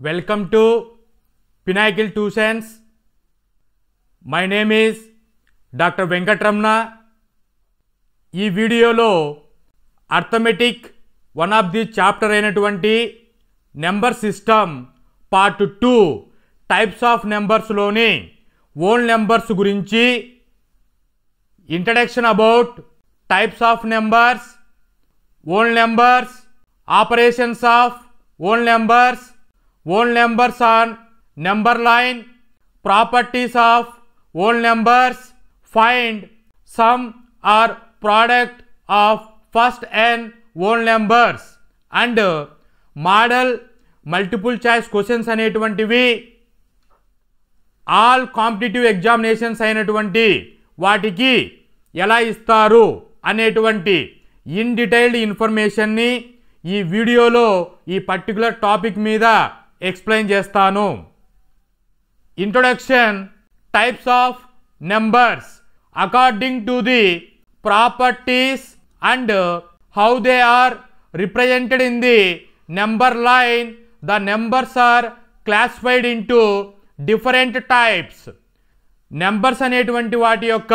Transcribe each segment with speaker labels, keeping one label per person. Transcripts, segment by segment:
Speaker 1: Welcome to Pinnacle Tuitions. My name is Dr. Venkatramana. ఈ వీడియోలో arithmetic one of the chapter అయినటువంటి number system part 2 types of నెంబర్స్లోని whole numbers గురించి, introduction about types of numbers, whole numbers, operations of whole numbers, whole numbers on number line, properties of whole numbers, find sum or product of first n whole numbers and model multiple choice questions అనేటువంటివి all competitive examinations అయినటువంటి వాటికి ఎలా ఇస్తారు అనేటువంటి in detailed ఇన్ఫర్మేషన్ని ఈ వీడియోలో ఈ పర్టికులర్ టాపిక్ మీద ఎక్స్ప్లెయిన్ చేస్తాను. Introduction. Types of numbers according to the properties and how they are represented in the number line, the numbers are classified into different types. Numbers అనేటువంటి వాటి యొక్క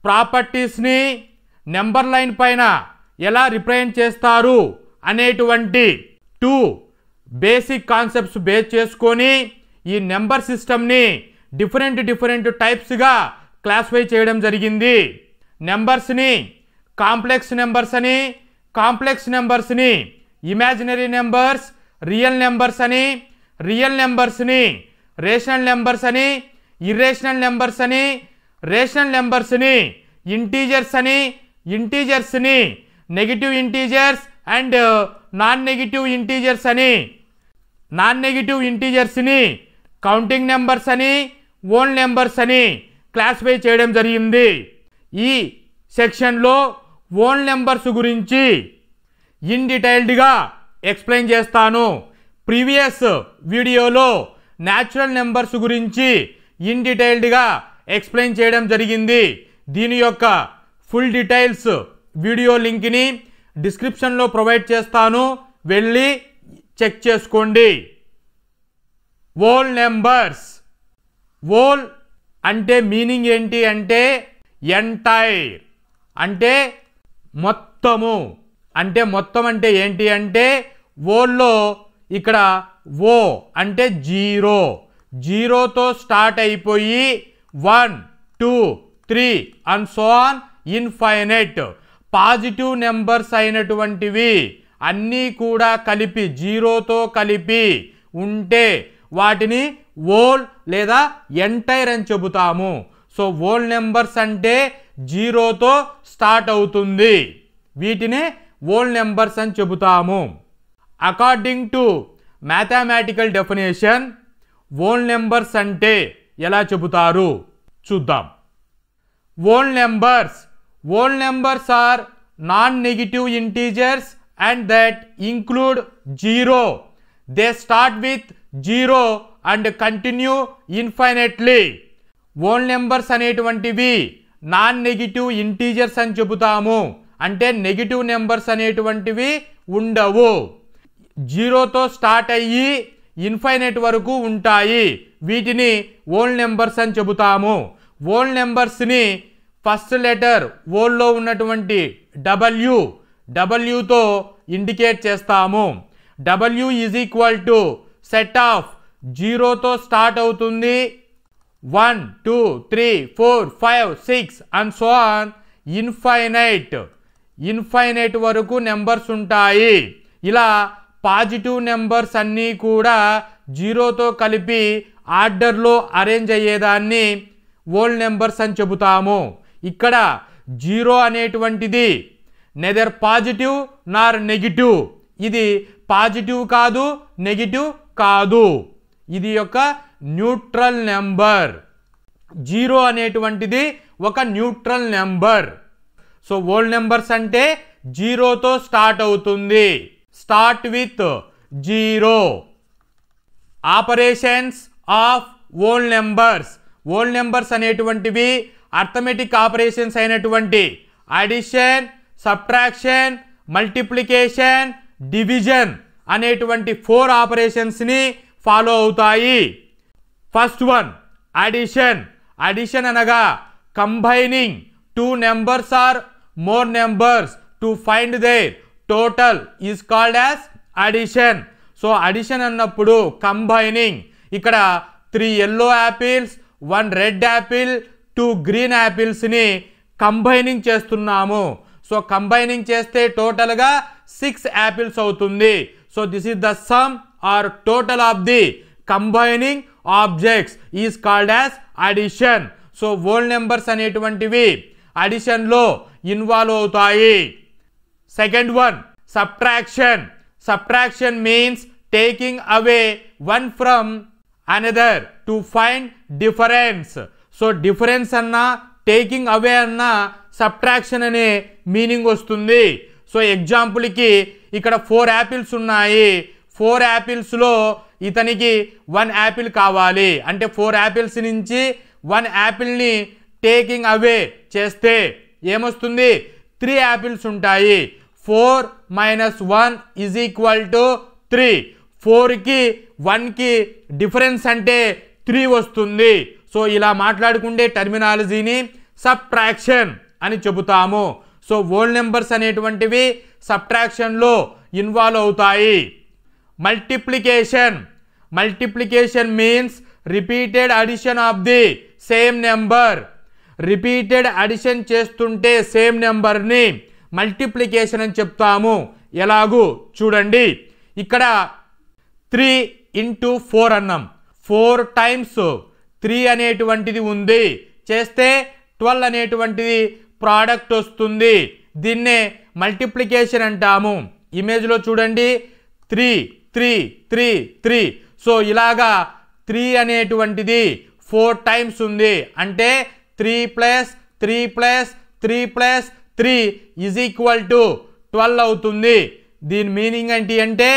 Speaker 1: ప్రాపర్టీస్ని నెంబర్ లైన్ పైన ఎలా రిప్రజెంట్ చేస్తారు అనేటువంటి 2 basic concepts base చేసుకొని ఈ number సిస్టమ్ని డిఫరెంట్ టైప్స్గా క్లాసిఫై చేయడం జరిగింది. నెంబర్స్ని కాంప్లెక్స్ నెంబర్స్ అని, కాంప్లెక్స్ నెంబర్స్ని ఇమాజినరీ నెంబర్స్, రియల్ నెంబర్స్ అని, రియల్ నెంబర్స్ని రేషనల్ నెంబర్స్ అని, ఇర్రేషనల్ నెంబర్స్ అని, రేషనల్ నెంబర్స్ని ఇంటీజర్స్ అని, ఇంటీజర్స్ని negative integers and non negative integers అని, నాన్ నెగిటివ్ ఇంటీజర్స్ని కౌంటింగ్ నెంబర్స్ అని, ఓన్ నెంబర్స్ అని క్లాసిఫై చేయడం జరిగింది. ఈ సెక్షన్లో ఓన్ నెంబర్స్ గురించి ఇన్ డీటెయిల్డ్గా ఎక్స్ప్లెయిన్ చేస్తాను. ప్రీవియస్ వీడియోలో న్యాచురల్ నెంబర్స్ గురించి ఇన్ డీటెయిల్డ్గా ఎక్స్ప్లెయిన్ చేయడం జరిగింది. దీని యొక్క ఫుల్ డీటెయిల్స్ వీడియో లింక్ని డిస్క్రిప్షన్లో ప్రొవైడ్ చేస్తాను, వెళ్ళి చెక్ చేసుకోండి. Whole numbers. ఓల్ అంటే మీనింగ్ ఏంటి అంటే ఎంటైర్ అంటే మొత్తము. అంటే మొత్తం అంటే ఏంటి అంటే ఓల్లో ఇక్కడ ఓ అంటే జీరో, జీరోతో స్టార్ట్ అయిపోయి 1 2 3 and so on infinite positive numbers అయినటువంటివి అన్నీ కూడా కలిపి జీరోతో కలిపి ఉంటే వాటిని ఓల్ లేదా ఎంటైర్ అని చెబుతాము. సో ఓల్ నెంబర్స్ అంటే జీరోతో స్టార్ట్ అవుతుంది, వీటినే ఓల్ నెంబర్స్ అని చెబుతాము. According to mathematical definition whole numbers అంటే ఎలా చెబుతారు చూద్దాం. Whole numbers. Whole numbers are non-negative integers and that include 0. They start with 0 and continue infinitely. Whole numbers అనేటువంటివి నాన్ నెగిటివ్ ఇంటీజర్స్ అని చెబుతాము. అంటే నెగిటివ్ నెంబర్స్ అనేటువంటివి ఉండవు, జీరోతో స్టార్ట్ అయ్యి ఇన్ఫైనైట్ వరకు ఉంటాయి, వీటిని ఓల్ నెంబర్స్ అని చెబుతాము. ఓల్ నెంబర్స్ని ఫస్ట్ లెటర్ ఓల్లో ఉన్నటువంటి డబ్ల్యూతో ఇండికేట్ చేస్తాము. W is equal to set of జీరోతో స్టార్ట్ అవుతుంది 1 2 3 4 5 6 and so on infinite, infinite వరకు నెంబర్స్ ఉంటాయి. ఇలా పాజిటివ్ నెంబర్స్ అన్నీ కూడా జీరోతో కలిపి ఆర్డర్లో అరేంజ్ అయ్యేదాన్ని ఓల్ నెంబర్స్ అని చెబుతాము. ఇక్కడ జీరో అనేటువంటిది నెదర్ పాజిటివ్ నార్ నెగిటివ్, ఇది పాజిటివ్ కాదు నెగిటివ్ కాదు, ఇది ఒక న్యూట్రల్ నెంబర్. జీరో అనేటువంటిది ఒక neutral number. So whole numbers అంటే జీరోతో స్టార్ట్ అవుతుంది, start with zero. Operations of whole numbers. Whole numbers అనేటువంటివి అర్థమెటిక్ ఆపరేషన్స్ అయినటువంటి అడిషన్, సబ్ట్రాక్షన్, మల్టిప్లికేషన్, డివిజన్ అనేటువంటి 4 ఆపరేషన్స్ని ఫాలో అవుతాయి. First one addition. అడిషన్ అనగా combining two numbers or more numbers to find their total is called as addition. So addition అన్నప్పుడు combining, ఇక్కడ 3 yellow apples 1 red apple 2 green యాపిల్స్ని combining చేస్తున్నాము. So combining చేస్తే టోటల్గా 6 యాపిల్స్ అవుతుంది. So this is the sum or total of the combining objects is called as addition. So whole numbers అనేటువంటివి అడిషన్లో involve అవుతాయి. Second one subtraction. Subtraction means taking away one from another to find difference. So difference అన్నా taking away అన్నా subtraction అనే meaning వస్తుంది. So ఎగ్జాంపుల్కి ఇక్కడ 4 apples ఉన్నాయి. 4 యాపిల్స్లో ఇతనికి 1 యాపిల్ కావాలి అంటే 4 యాపిల్స్ నుంచి 1 యాపిల్ని టేకింగ్ అవే చేస్తే ఏమొస్తుంది? 3 యాపిల్స్ ఉంటాయి. 4 - 1 = 3. 4కి 1కి డిఫరెన్స్ అంటే 3 వస్తుంది. సో ఇలా మాట్లాడుకుంటే టర్మినాలజీని సబ్ట్రాక్షన్ అని చెబుతాము. సో హోల్ నెంబర్స్ అనేటువంటివి సబ్ట్రాక్షన్లో ఇన్వాల్వ్ అవుతాయి. Multiplication. Multiplication means repeated addition of the same number. Repeated addition చేస్తుంటే సేమ్ నెంబర్ని మల్టిప్లికేషన్ అని చెప్తాము. ఎలాగూ చూడండి, ఇక్కడ 3 × 4 అన్నాం. 4 టైమ్స్ 3 అనేటువంటిది ఉంది, చేస్తే 12 అనేటువంటిది ప్రోడక్ట్ వస్తుంది. దీన్నే మల్టిప్లికేషన్ అంటాము. ఇమేజ్లో చూడండి 3 3 3 3. సో ఇలాగా 3 అనేటువంటిది 4 టైమ్స్ ఉంది అంటే 3 + 3 + 3 + 3 = 12 అవుతుంది. దీని మీనింగ్ ఏంటి అంటే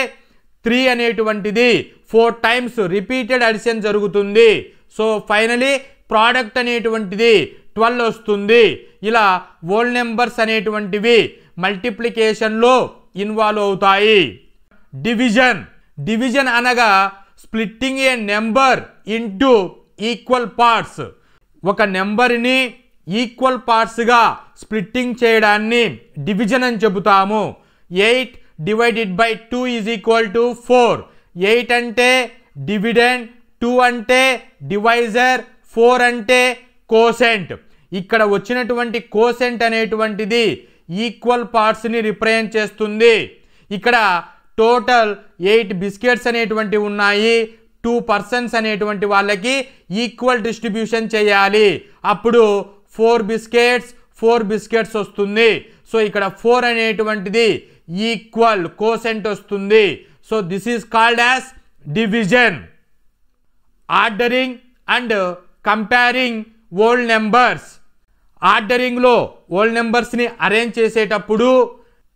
Speaker 1: 3 అనేటువంటిది 4 టైమ్స్ రిపీటెడ్ అడిషన్ జరుగుతుంది. సో ఫైనలీ ప్రోడక్ట్ అనేటువంటిది 12 వస్తుంది. ఇలా హోల్ నెంబర్స్ అనేటువంటివి మల్టిప్లికేషన్లో ఇన్వాల్వ్ అవుతాయి. డివిజన్. డివిజన్ అనగా స్ప్లిట్టింగ్ ఏ నెంబర్ ఇంటూ ఈక్వల్ పార్ట్స్. ఒక నెంబర్ని ఈక్వల్ పార్ట్స్గా స్ప్లిట్టింగ్ చేయడాన్ని డివిజన్ అని చెబుతాము. 8 / 2 = 4. 8 అంటే డివిడెండ్, 2 అంటే డివైజర్, 4 అంటే కోసెంట్. ఇక్కడ వచ్చినటువంటి కోసెంట్ అనేటువంటిది ఈక్వల్ పార్ట్స్ని రిప్రజెంట్ చేస్తుంది. ఇక్కడ టోటల్ 8 బిస్కెట్స్ అనేటువంటివి ఉన్నాయి. 2 పర్సన్స్ అనేటువంటి వాళ్ళకి ఈక్వల్ డిస్ట్రిబ్యూషన్ చేయాలి. అప్పుడు 4 బిస్కెట్స్ వస్తుంది. సో ఇక్కడ 4 అనేటువంటిది ఈక్వల్ కోసెంట్ వస్తుంది. So this is called as division. Ordering and comparing whole numbers. ఆర్డరింగ్లో హోల్ నెంబర్స్ని అరేంజ్ చేసేటప్పుడు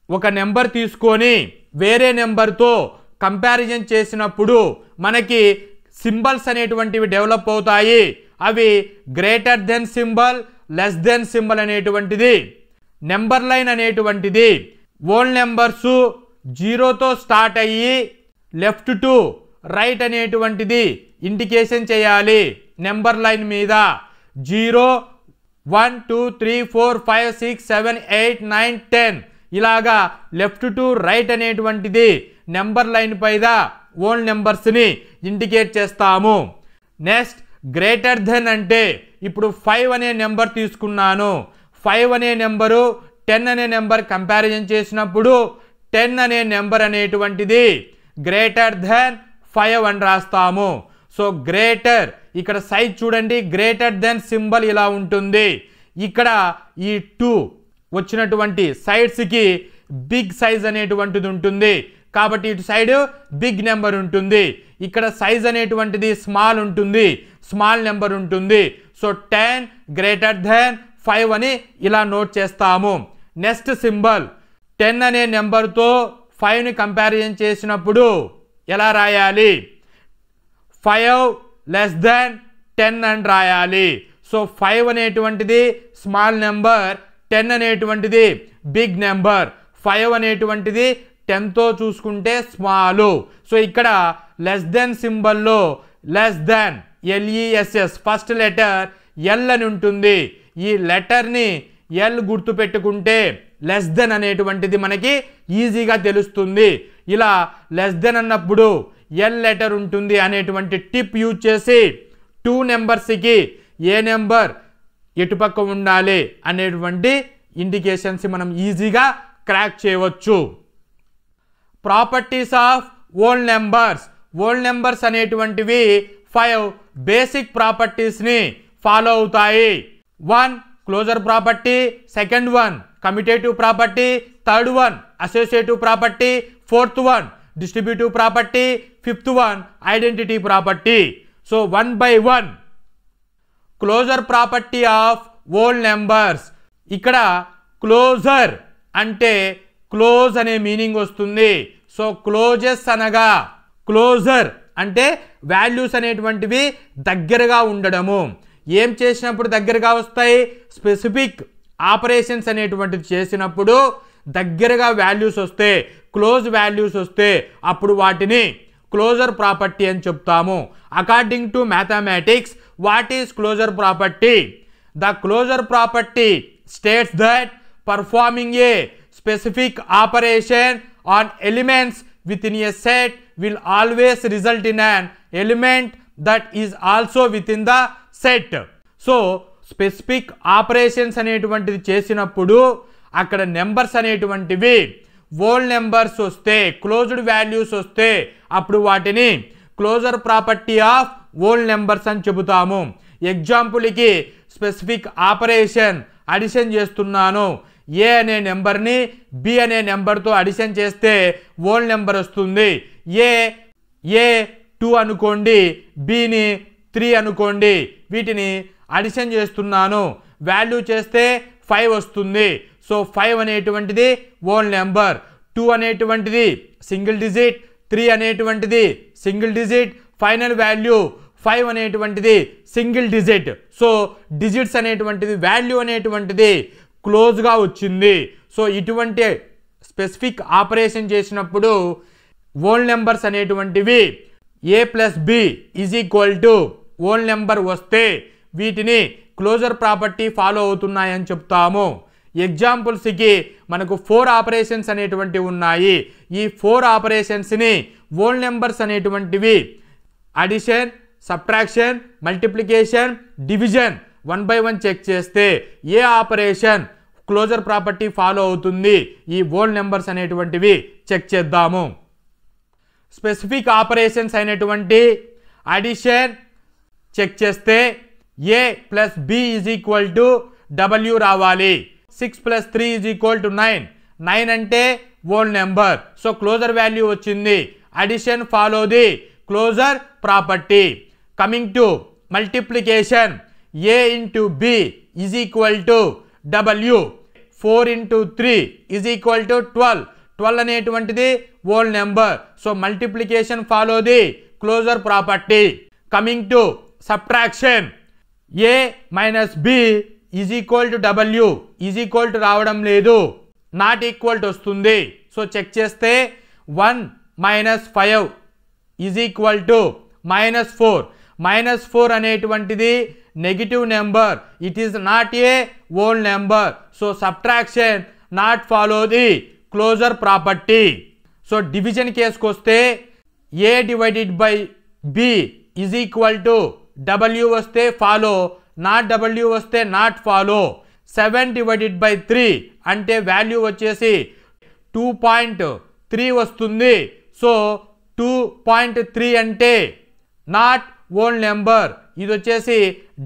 Speaker 1: ఒక నెంబర్ తీసుకొని వేరే నెంబర్తో కంపారిజన్ చేసినప్పుడు మనకి సింబల్స్ అనేటువంటివి డెవలప్ అవుతాయి. అవి greater than symbol, less than symbol అనేటువంటిది. నెంబర్ లైన్ అనేటువంటిది హోల్ నెంబర్స్ 0తో స్టార్ట్ అయ్యి లెఫ్ట్ టు రైట్ అనేటువంటిది ఇండికేషన్ చేయాలి. నెంబర్ లైన్ మీద 0 1 2 3 4 5 6 7 8 9 10 ఇలాగా లెఫ్ట్ టు రైట్ అనేటువంటిది నెంబర్ లైన్ పైన హోల్ నెంబర్స్ని ఇండికేట్ చేస్తాము. నెక్స్ట్ గ్రేటర్ దెన్ అంటే ఇప్పుడు 5 అనే నెంబర్ తీసుకున్నాను. 5 అనే నెంబరు 10 అనే నెంబర్ కంపారిజన్ చేసినప్పుడు 10 అనే నెంబర్ అనేటువంటిది గ్రేటర్ దెన్ 5 అని రాస్తాము. సో గ్రేటర్, ఇక్కడ సైజ్ చూడండి, గ్రేటర్ దెన్ సింబల్ ఇలా ఉంటుంది. ఇక్కడ ఈ 2 వచ్చినటువంటి సైడ్స్కి బిగ్ సైజ్ అనేటువంటిది ఉంటుంది కాబట్టి ఇటు సైడ్ బిగ్ నెంబర్ ఉంటుంది. ఇక్కడ సైజ్ అనేటువంటిది స్మాల్ ఉంటుంది, స్మాల్ నెంబర్ ఉంటుంది. సో 10 గ్రేటర్ దెన్ 5 అని ఇలా నోట్ చేస్తాము. నెక్స్ట్ సింబల్ 10 అనే నెంబర్తో 5ని కంపారిజన్ చేసినప్పుడు ఎలా రాయాలి? 5 లెస్ దెన్ 10 అని రాయాలి. సో 5 అనేటువంటిది స్మాల్ నెంబర్, 10 అనేటువంటిది బిగ్ నెంబర్. 5 అనేటువంటిది 10తో చూసుకుంటే స్మాల్. సో ఇక్కడ లెస్ దెన్ సింబల్లో less than LESS first letter L అని ఉంటుంది. ఈ లెటర్ని ఎల్ గుర్తు పెట్టుకుంటే లెస్ దెన్ అనేటువంటిది మనకి ఈజీగా తెలుస్తుంది. ఇలా లెస్ దెన్ అన్నప్పుడు ఎల్ లెటర్ ఉంటుంది అనేటువంటి టిప్ యూజ్ చేసి 2 నెంబర్స్కి ఏ నెంబర్ ఎటుపక్క ఉండాలి అనేటువంటి ఇండికేషన్స్ మనం ఈజీగా క్రాక్ చేయవచ్చు. ప్రాపర్టీస్ ఆఫ్ ఓల్ నెంబర్స్ అనేటువంటివి 5 బేసిక్ ప్రాపర్టీస్ని ఫాలో అవుతాయి. 1 closure property, second 1 commutative property, third 1 associative property, fourth 1 distributive property, fifth 1 identity property. So 1 by 1 closure property of whole numbers. ఇక్కడ క్లోజర్ అంటే క్లోజ్ అనే meaning వస్తుంది. So closes అనగా closure అంటే values అనేటువంటివి దగ్గరగా ఉండడము. ఏం చేసినప్పుడు దగ్గరగా వస్తాయి? స్పెసిఫిక్ ఆపరేషన్స్ అనేటువంటిది చేసినప్పుడు దగ్గరగా వాల్యూస్ వస్తే, క్లోజ్ వాల్యూస్ వస్తే అప్పుడు వాటిని క్లోజర్ ప్రాపర్టీ అని చెప్తాము. According to mathematics, what is closure property? The closure property states that performing a specific operation on elements within a set will always result in an element that is also within the set. So specific operations అనేటువంటిది చేసినప్పుడు అక్కడ numbers అనేటువంటివి whole numbers వస్తే, closed values వస్తే అప్పుడు వాటిని closure property of whole numbers అని చెబుతాము. ఎగ్జాంపుల్కి స్పెసిఫిక్ ఆపరేషన్ అడిషన్ చేస్తున్నాను. ఏ అనే నెంబర్ని బి అనే నెంబర్తో అడిషన్ చేస్తే హోల్ నెంబర్ వస్తుంది. ఏ 2 అనుకోండి, బిని 3 అనుకోండి. వీటిని అడిషన్ చేస్తున్నాను, వాల్యూ చేస్తే 5 వస్తుంది. సో 5 అనేటువంటిది హోల్ నెంబర్, 2 అనేటువంటిది సింగిల్ డిజిట్, 3 అనేటువంటిది సింగిల్ డిజిట్, ఫైనల్ వాల్యూ 5 అనేటువంటిది సింగిల్ డిజిట్. సో డిజిట్స్ అనేటువంటిది వాల్యూ అనేటువంటిది క్లోజ్గా వచ్చింది. సో ఇటువంటి స్పెసిఫిక్ ఆపరేషన్ చేసినప్పుడు హోల్ నెంబర్స్ అనేటువంటివి a + b = హోల్ నెంబర్ వస్తే వీటిని క్లోజర్ ప్రాపర్టీ ఫాలో అవుతున్నాయని చెప్తాము. ఎగ్జాంపుల్స్కి మనకు 4 ఆపరేషన్స్ అనేటువంటివి ఉన్నాయి. ఈ 4 ఆపరేషన్స్ని హోల్ నెంబర్స్ అనేటువంటివి addition, subtraction, multiplication, division 1 by 1 check చేస్తే ఏ ఆపరేషన్ క్లోజర్ ప్రాపర్టీ ఫాలో అవుతుంది ఈ హోల్ నెంబర్స్ అనేటువంటివి చెక్ చేద్దాము. స్పెసిఫిక్ ఆపరేషన్స్ అయినటువంటి అడిషన్ చెక్ చేస్తే a + b = w రావాలి. 6 + 3 = 9. 9 అంటే whole number. So closure value వచ్చింది. Addition follow the closure property. Coming to multiplication, a × b = w. 4 × 3 = 12. 12 అనేటువంటిది whole number. So multiplication follow the closure property. Coming to subtraction, a - b = w రావడం లేదు, not equal వస్తుంది. So check చేస్తే 1 - 5 = -4. -4 అనేటువంటిది negative నెంబర్, it is not a whole number. So subtraction not follow the closure property. So division కేసుకు వస్తే a / b = w వస్తే follow, not w వస్తే నాట్ ఫాలో. 7 / 3 అంటే వాల్యూ వచ్చేసి 2.3 వస్తుంది. సో 2.3 అంటే నాట్ హోల్ నెంబర్, ఇది వచ్చేసి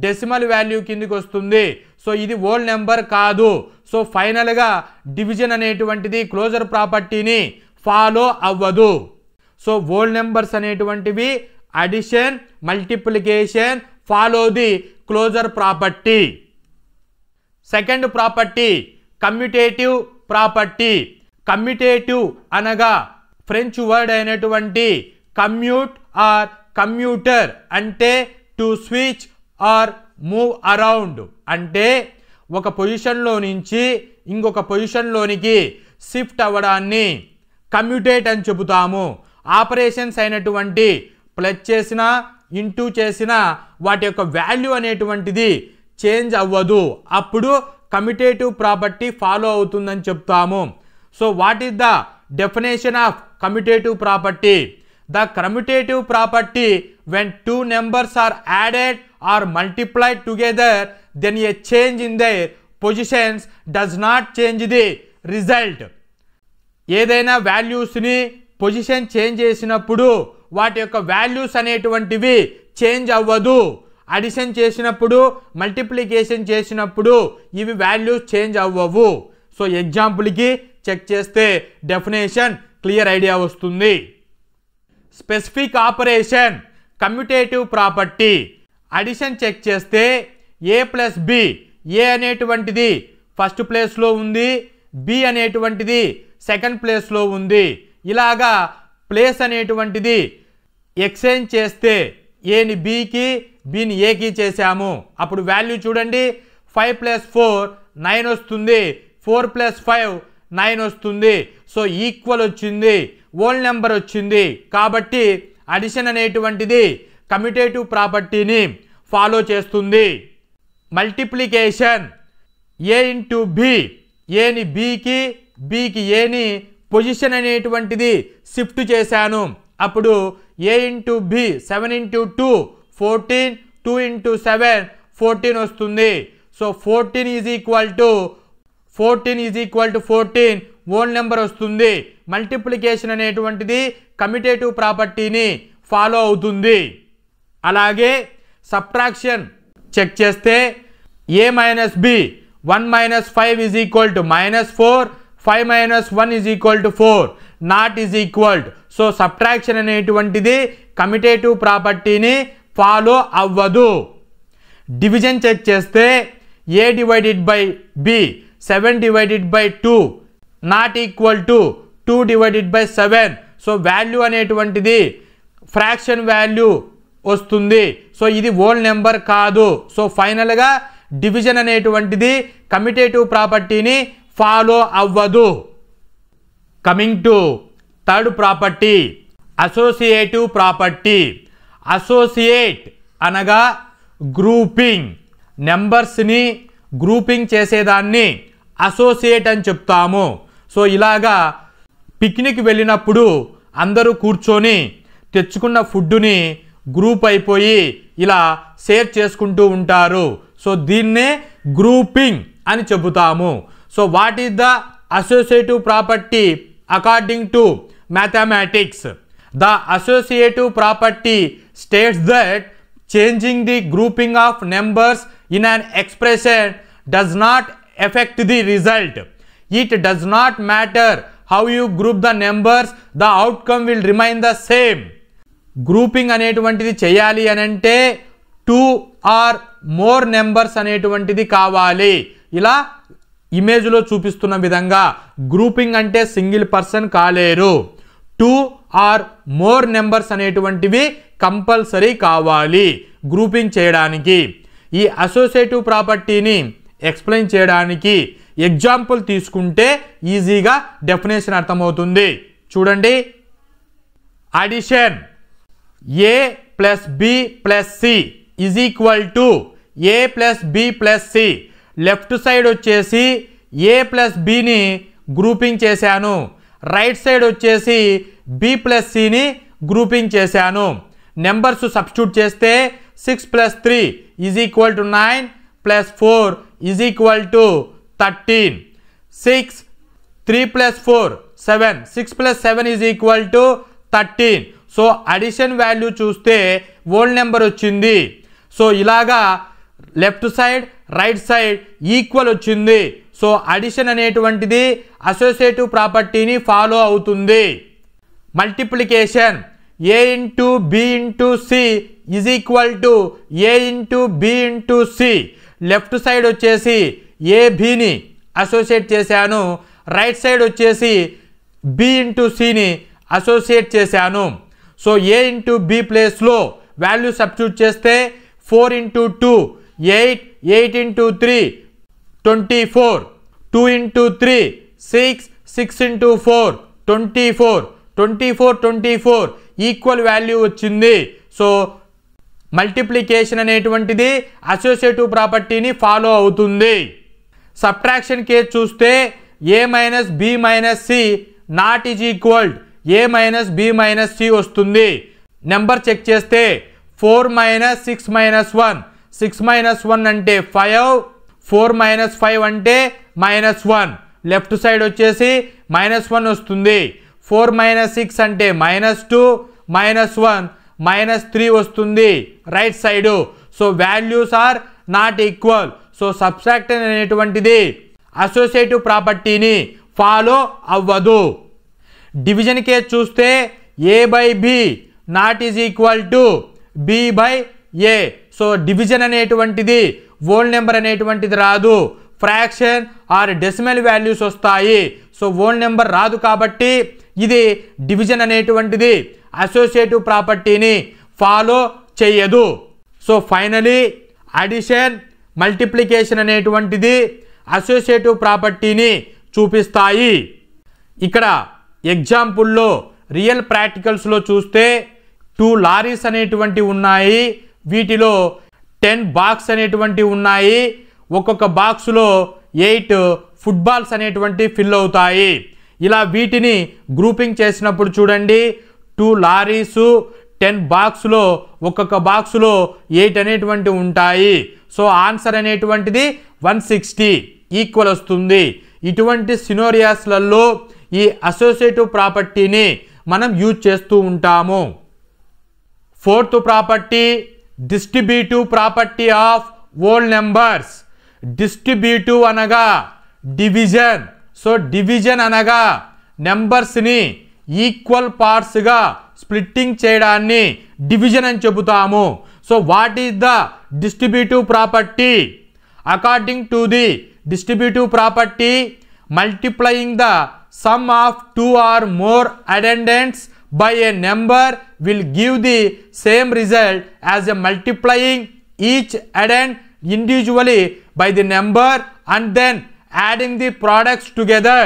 Speaker 1: డెసిమల్ వాల్యూ కిందికి వస్తుంది. సో ఇది హోల్ నెంబర్ కాదు. సో ఫైనల్గా డివిజన్ అనేటువంటిది క్లోజర్ ప్రాపర్టీని ఫాలో అవ్వదు. సో హోల్ నెంబర్స్ అనేటువంటివి addition, multiplication follow the closure property. Second property commutative property. Commutative అనగా ఫ్రెంచ్ వర్డ్ అయినటువంటి కమ్యూట్ ఆర్ కమ్యూటర్ అంటే to switch or move around. అంటే ఒక పొజిషన్లో నుంచి ఇంకొక పొజిషన్లోనికి షిఫ్ట్ అవ్వడాన్ని కమ్యూటేట్ అని చెబుతాము. ఆపరేషన్స్ అయినటువంటి ప్లస్ చేసిన ఇంటూ చేసిన వాటి యొక్క వాల్యూ అనేటువంటిది చేంజ్ అవ్వదు, అప్పుడు కమ్యూటేటివ్ ప్రాపర్టీ ఫాలో అవుతుందని చెప్తాము. So what is the definition of commutative property? The commutative property when two numbers are added or multiplied together, then a change in their positions does not change the result. ఏదైనా వాల్యూస్ని position change చేసినప్పుడు వాటి యొక్క values అనేటువంటివి change అవ్వదు. Addition చేసినప్పుడు multiplication చేసినప్పుడు ఇవి వాల్యూస్ చేంజ్ అవ్వవు. సో ఎగ్జాంపుల్కి చెక్ చేస్తే డెఫినేషన్ క్లియర్ ఐడియా వస్తుంది. Specific operation commutative property. Addition check చేస్తే ఏ ప్లస్ బి, ఏ అనేటువంటిది ఫస్ట్ ప్లేస్లో ఉంది, బి అనేటువంటిది సెకండ్ ప్లేస్లో ఉంది. ఇలాగా ప్లేస్ అనేటువంటిది ఎక్స్చేంజ్ చేస్తే ఏని బికి, బిని ఏకి చేసాము. అప్పుడు వాల్యూ చూడండి, 5 + 4 9 వస్తుంది, 4 + 5 9 వస్తుంది. సో ఈక్వల్ వచ్చింది, హోల్ నెంబర్ వచ్చింది. కాబట్టి అడిషన్ అనేటువంటిది కమ్యూటేటివ్ ప్రాపర్టీని ఫాలో చేస్తుంది. మల్టిప్లికేషన్ ఏ ఇంటూ బి, ఏని బికి, బికి ఏని పొజిషన్ అనేటువంటిది షిఫ్ట్ చేశాను. అప్పుడు ఏ ఇంటూ బి 7 × 2 14, 2 × 7 14 వస్తుంది. సో 14 = 14 హోల్ నెంబర్ వస్తుంది. మల్టిప్లికేషన్ అనేటువంటిది కమ్యూటేటివ్ ప్రాపర్టీని ఫాలో అవుతుంది. అలాగే సబ్ట్రాక్షన్ చెక్ చేస్తే ఏ minus B 1 - 5 = -4, 5 - 1 = 4, not is equal. So subtraction అనేటువంటిది కమ్యూటేటివ్ ప్రాపర్టీని ఫాలో అవ్వదు. డివిజన్ చెక్ చేస్తే A divided by B 7 / 2 not equal to 2 / 7. So value అనేటువంటిది ఫ్రాక్షన్ వాల్యూ వస్తుంది. సో ఇది హోల్ నెంబర్ కాదు. సో ఫైనల్గా డివిజన్ అనేటువంటిది కమ్యూటేటివ్ ప్రాపర్టీని ఫాలో అవ్వదు. Coming to third property, associative property. Associate అనగా గ్రూపింగ్, నెంబర్స్ని గ్రూపింగ్ చేసేదాన్ని అసోసియేట్ అని చెప్తాము. సో ఇలాగా పిక్నిక్ వెళ్ళినప్పుడు అందరూ కూర్చొని తెచ్చుకున్న ఫుడ్ని గ్రూప్ అయిపోయి ఇలా షేర్ చేసుకుంటూ ఉంటారు. సో దీన్నే గ్రూపింగ్ అని చెబుతాము. So what is the associative property according to mathematics? The associative property states that changing the grouping of numbers in an expression does not affect the result. It does not matter how you group the numbers, the outcome will remain the same. Grouping అనేటువంటిది చేయాలి అని అంటే 2 or more numbers అనేటువంటిది కావాలి. ఇలా ఇమేజ్లో చూపిస్తున్న విధంగా గ్రూపింగ్ అంటే సింగిల్ పర్సన్ కాలేరు. 2 or more నెంబర్స్ అనేటువంటివి కంపల్సరీ కావాలి గ్రూపింగ్ చేయడానికి. ఈ అసోసియేటివ్ ప్రాపర్టీని ఎక్స్ప్లెయిన్ చేయడానికి ఎగ్జాంపుల్ తీసుకుంటే ఈజీగా డెఫినేషన్ అర్థమవుతుంది. చూడండి, addition a plus b plus c is equal to a plus b plus c. Left side వచ్చేసి ఏ ప్లస్ బిని గ్రూపింగ్ చేశాను, రైట్ సైడ్ వచ్చేసి బి ప్లస్ సిని గ్రూపింగ్ చేశాను. నెంబర్స్ సబ్స్టిట్యూట్ చేస్తే 6 + 3 = 9 + 4 = 13. 6 3 + 4 7, 6 + 7 = 13. సో అడిషన్ వాల్యూ చూస్తే హోల్ నెంబర్ వచ్చింది. సో ఇలాగా left side right side equal వచ్చింది. సో అడిషన్ అనేటువంటిది అసోసియేటివ్ ప్రాపర్టీని ఫాలో అవుతుంది. Multiplication a into b into c is equal to a into b into c. Left side వచ్చేసి a బిని associate చేశాను, రైట్ సైడ్ వచ్చేసి బి ఇంటూ సిని associate చేశాను. సో ఏ ఇంటూ బి ప్లేస్లో వాల్యూ సబ్స్టిట్యూట్ చేస్తే 4 × 2 8, 8 × 3 24, 2 × 3 6, 6 × 4 24, 24 ఈక్వల్ వాల్యూ వచ్చింది. So multiplication అనేటువంటిది అసోసియేటివ్ ప్రాపర్టీని ఫాలో అవుతుంది. సబ్ట్రాక్షన్ కేసు చూస్తే a minus b minus c not is equalled a minus b minus c వస్తుంది. నెంబర్ చెక్ చేస్తే 4 మైనస్ 6 మైనస్ 1, 6 మైనస్ 1 అంటే 5, 4 మైనస్ 5 అంటే -1. లెఫ్ట్ సైడ్ వచ్చేసి -1 వస్తుంది. 4 మైనస్ 6 అంటే -2, -1, -3 వస్తుంది right side. So values are not equal. So subtraction అనేటువంటిది associative ప్రాపర్టీని ఫాలో అవ్వదు. డివిజన్ కేసు చూస్తే a by b not is equal to b by a. So division అనేటువంటిది హోల్ నెంబర్ అనేటువంటిది రాదు, ఫ్రాక్షన్ ఆర్ డెసిమల్ వాల్యూస్ వస్తాయి. So whole number రాదు కాబట్టి ఇది డివిజన్ అనేటువంటిది అసోసియేటివ్ ప్రాపర్టీని ఫాలో చేయదు. సో ఫైనలీ అడిషన్ మల్టిప్లికేషన్ అనేటువంటిది అసోసియేటివ్ ప్రాపర్టీని చూపిస్తాయి. ఇక్కడ ఎగ్జాంపుల్లో రియల్ ప్రాక్టికల్స్లో చూస్తే 2 లారీస్ అనేటువంటి ఉన్నాయి. వీటిలో 10 బాక్స్ అనేటువంటి ఉన్నాయి. ఒక్కొక్క బాక్స్లో 8 ఫుట్బాల్స్ అనేటువంటి ఫిల్ అవుతాయి. ఇలా వీటిని గ్రూపింగ్ చేసినప్పుడు చూడండి 2 లారీసు 10 బాక్స్లో ఒక్కొక్క బాక్స్లో 8 అనేటువంటి ఉంటాయి. సో ఆన్సర్ అనేటువంటిది 160 ఈక్వల్ వస్తుంది. ఇటువంటి సినోరియాస్లలో ఈ అసోసియేటివ్ ప్రాపర్టీని మనం యూజ్ చేస్తూ ఉంటాము. Fourth property distributive property of whole numbers. Distributive అనగా డివిజన్. సో డివిజన్ అనగా నెంబర్స్ని ఈక్వల్ పార్ట్స్గా స్ప్లిట్టింగ్ చేయడాన్ని డివిజన్ అని చెబుతాము. So what is the distributive property? According to the distributive property, multiplying the sum of 2 or more addendums by a number will give the same result as a multiplying each addend individually by the number and then adding the products together.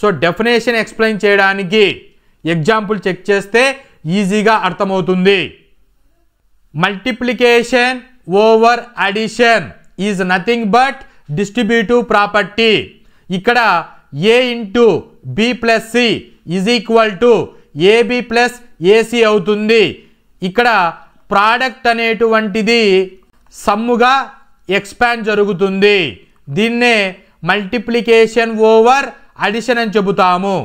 Speaker 1: So definition explain చేయడానికి example check చేస్తే ఈజీగా అర్థమవుతుంది. Multiplication over addition is nothing but distributive property. ఇక్కడ a into b plus c is equal to ab plus ac అవుతుంది. ఇక్కడ product అనేటువంటిది సమ్ముగా expand జరుగుతుంది. దీన్నే మల్టిప్లికేషన్ ఓవర్ అడిషన్ అని చెబుతాము.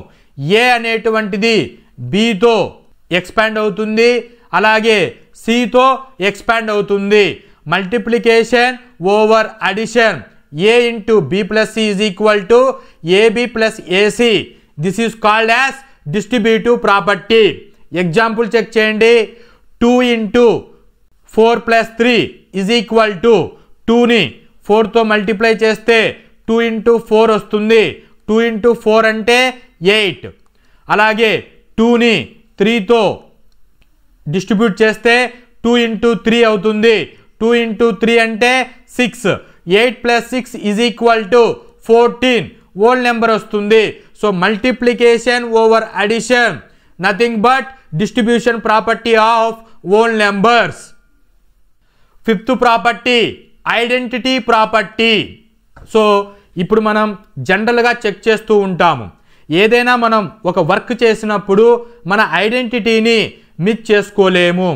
Speaker 1: a అనేటువంటిది bతో ఎక్స్పాండ్ అవుతుంది, అలాగే cతో ఎక్స్పాండ్ అవుతుంది. Multiplication over addition a into b plus c is equal to ab plus ac. This is called as distributive property. Example check చేయండి. 2 into 4 plus 3 is equal to 2ని 4తో multiply చేస్తే 2 into 4 వస్తుంది. 2 into 4 అంటే 8. అలాగే 2ని 3తో distribute చేస్తే 2 into 3 అవుతుంది. 2 into 3 అంటే 6. 8 plus 6 is equal to 14 whole number వస్తుంది. So multiplication over addition nothing but distribution property of whole numbers. Fifth property identity property. So ఇప్పుడు మనం జనరల్గా చెక్ చేస్తూ ఉంటాము. ఏదైనా మనం ఒక వర్క్ చేసినప్పుడు మన ఐడెంటిటీని మిస్ చేసుకోలేము.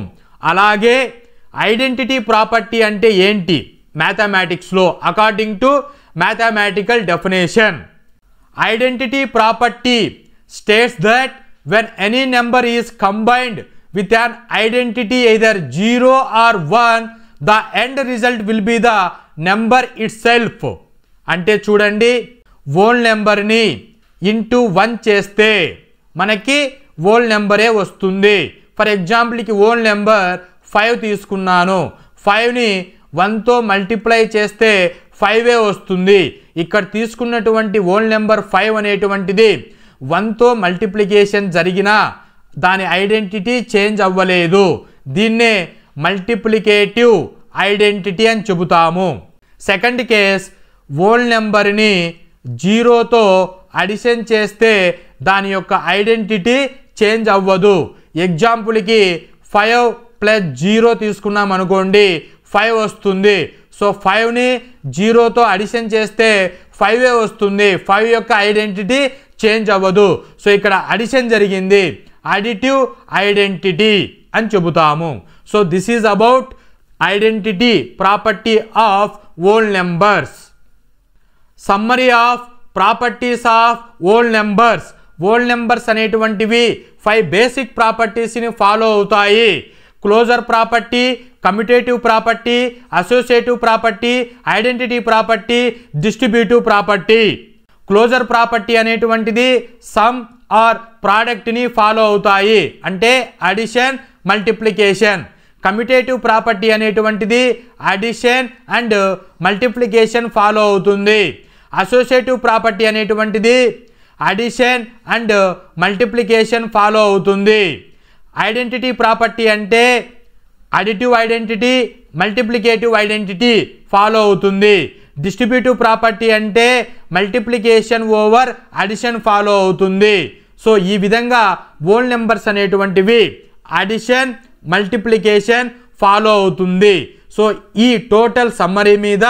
Speaker 1: అలాగే ఐడెంటిటీ ప్రాపర్టీ అంటే ఏంటి? మ్యాథమెటిక్స్లో according to mathematical definition, identity property states that when any number is combined with an identity either 0 or 1, the end result will be the number itself. అంటే చూడండి, హోల్ నెంబర్ని ఇంటూ 1 చేస్తే మనకి హోల్ నెంబరే వస్తుంది. ఫర్ ఎగ్జాంపుల్కి హోల్ నెంబర్ 5 తీసుకున్నాను. 5ని 1తో మల్టిప్లై చేస్తే 5ఏ వస్తుంది. ఇక్కడ తీసుకున్నటువంటి హోల్ నెంబర్ 5 అనేటువంటిది 1తో మల్టిప్లికేషన్ జరిగినా దాని ఐడెంటిటీ చేంజ్ అవ్వలేదు. దీన్నే మల్టిప్లికేటివ్ ఐడెంటిటీ అని చెబుతాము. సెకండ్ కేస్, హోల్ నెంబర్ని 0తో అడిషన్ చేస్తే దాని యొక్క ఐడెంటిటీ చేంజ్ అవ్వదు. ఎగ్జాంపుల్కి 5 + 0 తీసుకున్నాం అనుకోండి 5 వస్తుంది. సో 5ని 0తో అడిషన్ చేస్తే 5 వస్తుంది. 5 యొక్క ఐడెంటిటీ చేంజ్ అవ్వదు. సో ఇక్కడ అడిషన్ జరిగింది, అడిటివ్ ఐడెంటిటీ అని చెబుతాము. So this is about identity property of whole numbers. Summary of properties of whole numbers. Whole numbers అనేటువంటివి 5 బేసిక్ ప్రాపర్టీస్ని ఫాలో అవుతాయి. Closure property, commutative property, associative property, identity property, distributive property. Closure property అనేటువంటిది sum or ప్రోడక్ట్ని follow అవుతాయి, అంటే addition, multiplication. Commutative property అనేటువంటిది addition and multiplication follow అవుతుంది. Associative property అనేటువంటిది అడిషన్ అండ్ మల్టిప్లికేషన్ ఫాలో అవుతుంది. ఐడెంటిటీ ప్రాపర్టీ అంటే additive identity, multiplicative identity follow అవుతుంది. డిస్ట్రిబ్యూటివ్ ప్రాపర్టీ అంటే మల్టిప్లికేషన్ ఓవర్ అడిషన్ ఫాలో అవుతుంది. సో ఈ విధంగా హోల్ నెంబర్స్ అనేటువంటివి అడిషన్, మల్టిప్లికేషన్ ఫాలో అవుతుంది. సో ఈ టోటల్ సమ్మరీ మీద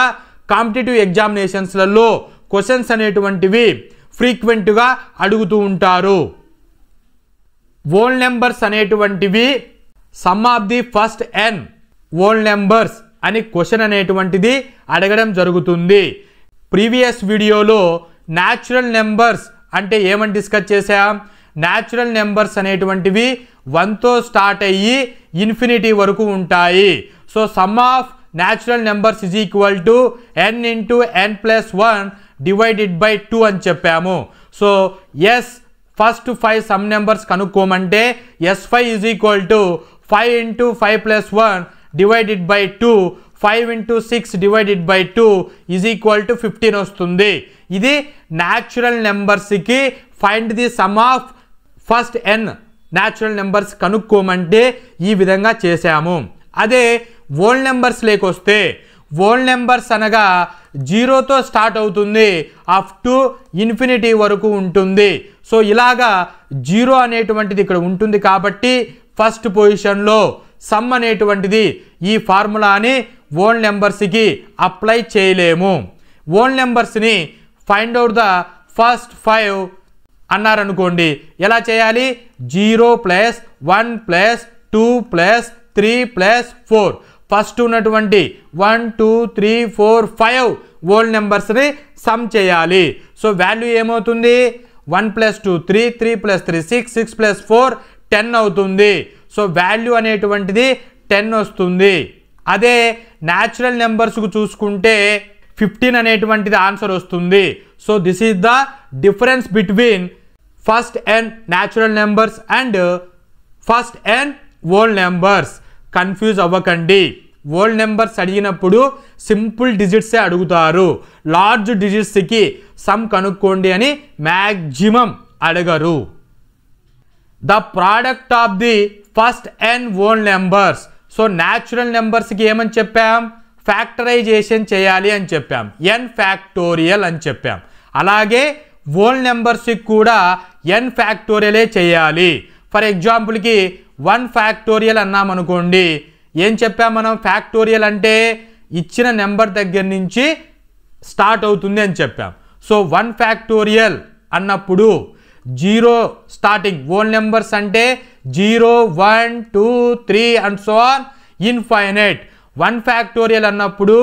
Speaker 1: కాంపిటేటివ్ ఎగ్జామినేషన్స్లలో క్వశ్చన్స్ అనేటువంటివి ఫ్రీక్వెంట్గా అడుగుతూ ఉంటారు. హోల్ నెంబర్స్ అనేటువంటివి some of the first n whole numbers అని క్వశ్చన్ అనేటువంటిది అడగడం జరుగుతుంది. ప్రీవియస్ వీడియోలో న్యాచురల్ నెంబర్స్ అంటే ఏమని డిస్కస్ చేసాం? న్యాచురల్ నెంబర్స్ అనేటువంటివి 1తో స్టార్ట్ అయ్యి ఇన్ఫినిటీ వరకు ఉంటాయి. So sum of natural numbers is equal to n × n+1 divided by 2 అని చెప్పాము. So S first 5 sum numbers కనుక్కోమంటే S5 is equal to 5 × 5+1 divided by 2, 5 × 6 divided by 2 is equal to 15 వస్తుంది. ఇది natural నెంబర్స్కి find the sum of first n natural numbers కనుక్కోమంటే ఈ విధంగా చేసాము. అదే హోల్ నెంబర్స్ లేకొస్తే హోల్ నెంబర్స్ అనగా 0తో స్టార్ట్ అవుతుంది, అప్ టు ఇన్ఫినిటీ వరకు ఉంటుంది. సో ఇలాగా 0 అనేటువంటిది ఇక్కడ ఉంటుంది కాబట్టి ఫస్ట్ పొజిషన్లో సమ్ అనేటువంటిది ఈ ఫార్ములాని హోల్ నెంబర్స్కి అప్లై చేయలేము. హోల్ నెంబర్స్ని ఫైండ్ అవుట్ ద ఫస్ట్ 5 అన్నారనుకోండి, ఎలా చేయాలి? 0 + 1 + 2 + 3 + 4 ఫస్ట్ ఉన్నటువంటి 1 2 3 4 5 హోల్ నెంబర్స్ని సమ్ చేయాలి. సో వాల్యూ ఏమవుతుంది? 1 + 2 3, 3 + 3 6, 6 + 4 10 అవుతుంది. సో వాల్యూ అనేటువంటిది 10 వస్తుంది. అదే న్యాచురల్ నెంబర్స్కు చూసుకుంటే 15 అనేటువంటిది ఆన్సర్ వస్తుంది. So this is the difference between first n natural numbers and first n whole numbers. Confuse అవ్వకండి. హోల్ నెంబర్స్ అడిగినప్పుడు సింపుల్ డిజిట్సే అడుగుతారు. లార్జ్ డిజిట్స్కి సమ్ కనుక్కోండి అని మ్యాక్సిమం అడగరు. The product of the first n whole numbers. So natural నెంబర్స్కి ఏమని చెప్పాం? Factorisation చేయాలి అని చెప్పాం, n ఫ్యాక్టోరియల్ అని చెప్పాం. అలాగే హోల్ నెంబర్స్కి కూడా n ఫ్యాక్టోరియలే చేయాలి. ఫర్ ఎగ్జాంపుల్కి 1 ఫ్యాక్టోరియల్ అన్నామనుకోండి, ఏం చెప్పాం మనం? ఫ్యాక్టోరియల్ అంటే ఇచ్చిన నెంబర్ దగ్గర నుంచి స్టార్ట్ అవుతుంది అని చెప్పాం. సో 1 ఫ్యాక్టోరియల్ అన్నప్పుడు 0 స్టార్టింగ్ హోల్ నెంబర్స్ అంటే 0 1 2 3 and so on infinite. 1 factorial అన్నప్పుడు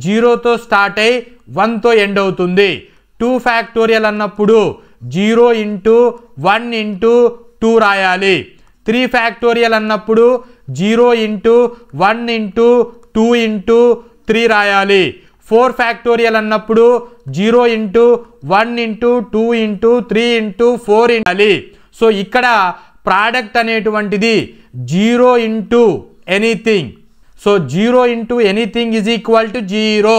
Speaker 1: 0తో స్టార్ట్ అయ్యి 1తో ఎండ్ అవుతుంది. 2 ఫ్యాక్టోరియల్ అన్నప్పుడు 0 × 1 × 2 రాయాలి. 3 ఫ్యాక్టోరియల్ అన్నప్పుడు 0 × 1 × 2 × 3 రాయాలి. 4 ఫ్యాక్టోరియల్ అన్నప్పుడు 0 × 1 × 2 × 3 × 4 రాయాలి. సో ఇక్కడ ప్రోడక్ట్ అనేటువంటిది 0 × anything. So 0 × anything is equal to 0.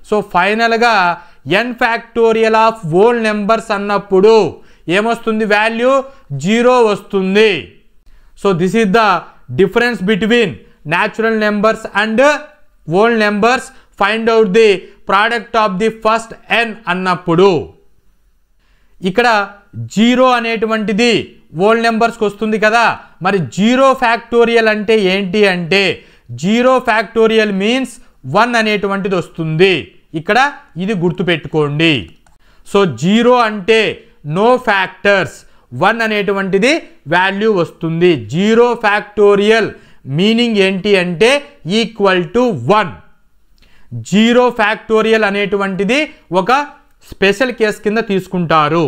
Speaker 1: So ఫైనల్గా n factorial of whole numbers అన్నప్పుడు ఏమొస్తుంది? వాల్యూ 0 వస్తుంది. So this is the difference between natural numbers and whole numbers. Find out the product of the first n అన్నప్పుడు ఇక్కడ 0 అనేటువంటిది whole నెంబర్స్కి వస్తుంది కదా. మరి 0 ఫ్యాక్టోరియల్ అంటే ఏంటి అంటే 0 ఫ్యాక్టోరియల్ మీన్స్ 1 అనేటువంటిది వస్తుంది. ఇక్కడ ఇది గుర్తుపెట్టుకోండి. సో 0 అంటే నో ఫ్యాక్టర్స్, 1 అనేటువంటిది వాల్యూ వస్తుంది. 0 ఫ్యాక్టోరియల్ మీనింగ్ ఏంటి అంటే ఈక్వల్ టు 1. 0 ఫ్యాక్టోరియల్ అనేటువంటిది ఒక స్పెషల్ కేస్ కింద తీసుకుంటారు.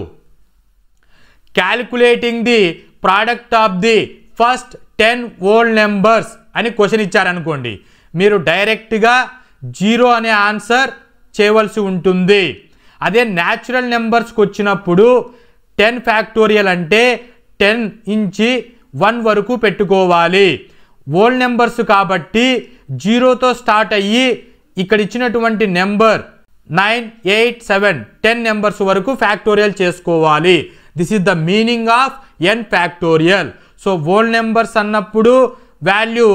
Speaker 1: Calculating the product of the first 10 whole numbers అని క్వశ్చన్ ఇచ్చారనుకోండి, మీరు డైరెక్ట్గా 0 అనే ఆన్సర్ చేయవలసి ఉంటుంది. అదే న్యాచురల్ నెంబర్స్కి వచ్చినప్పుడు 10 ఫ్యాక్టోరియల్ అంటే 10 నుంచి 1 వరకు పెట్టుకోవాలి. హోల్ నెంబర్స్ కాబట్టి 0తో స్టార్ట్ అయ్యి ఇక్కడ ఇచ్చినటువంటి నెంబర్ 9, 8, 7, 10 నెంబర్స్ వరకు ఫ్యాక్టోరియల్ చేసుకోవాలి. This is the meaning of n factorial. So whole numbers అన్నప్పుడు వాల్యూ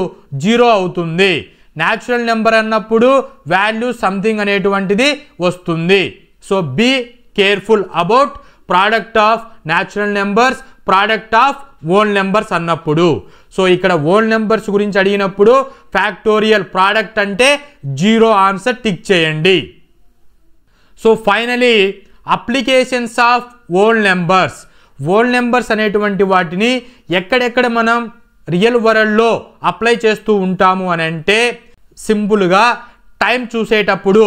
Speaker 1: 0 అవుతుంది. న్యాచురల్ నెంబర్ అన్నప్పుడు వాల్యూ సంథింగ్ అనేటువంటిది వస్తుంది. So be careful about product of natural numbers, product of whole numbers అన్నప్పుడు. సో ఇక్కడ whole numbers గురించి అడిగినప్పుడు ఫ్యాక్టోరియల్ ప్రోడక్ట్ అంటే 0 ఆన్సర్ టిక్ చేయండి. So finally applications of whole numbers. Whole numbers అనేటువంటి వాటిని ఎక్కడెక్కడ మనం రియల్ వరల్డ్లో అప్లై చేస్తూ ఉంటాము అని అంటే సింపుల్గా టైం చూసేటప్పుడు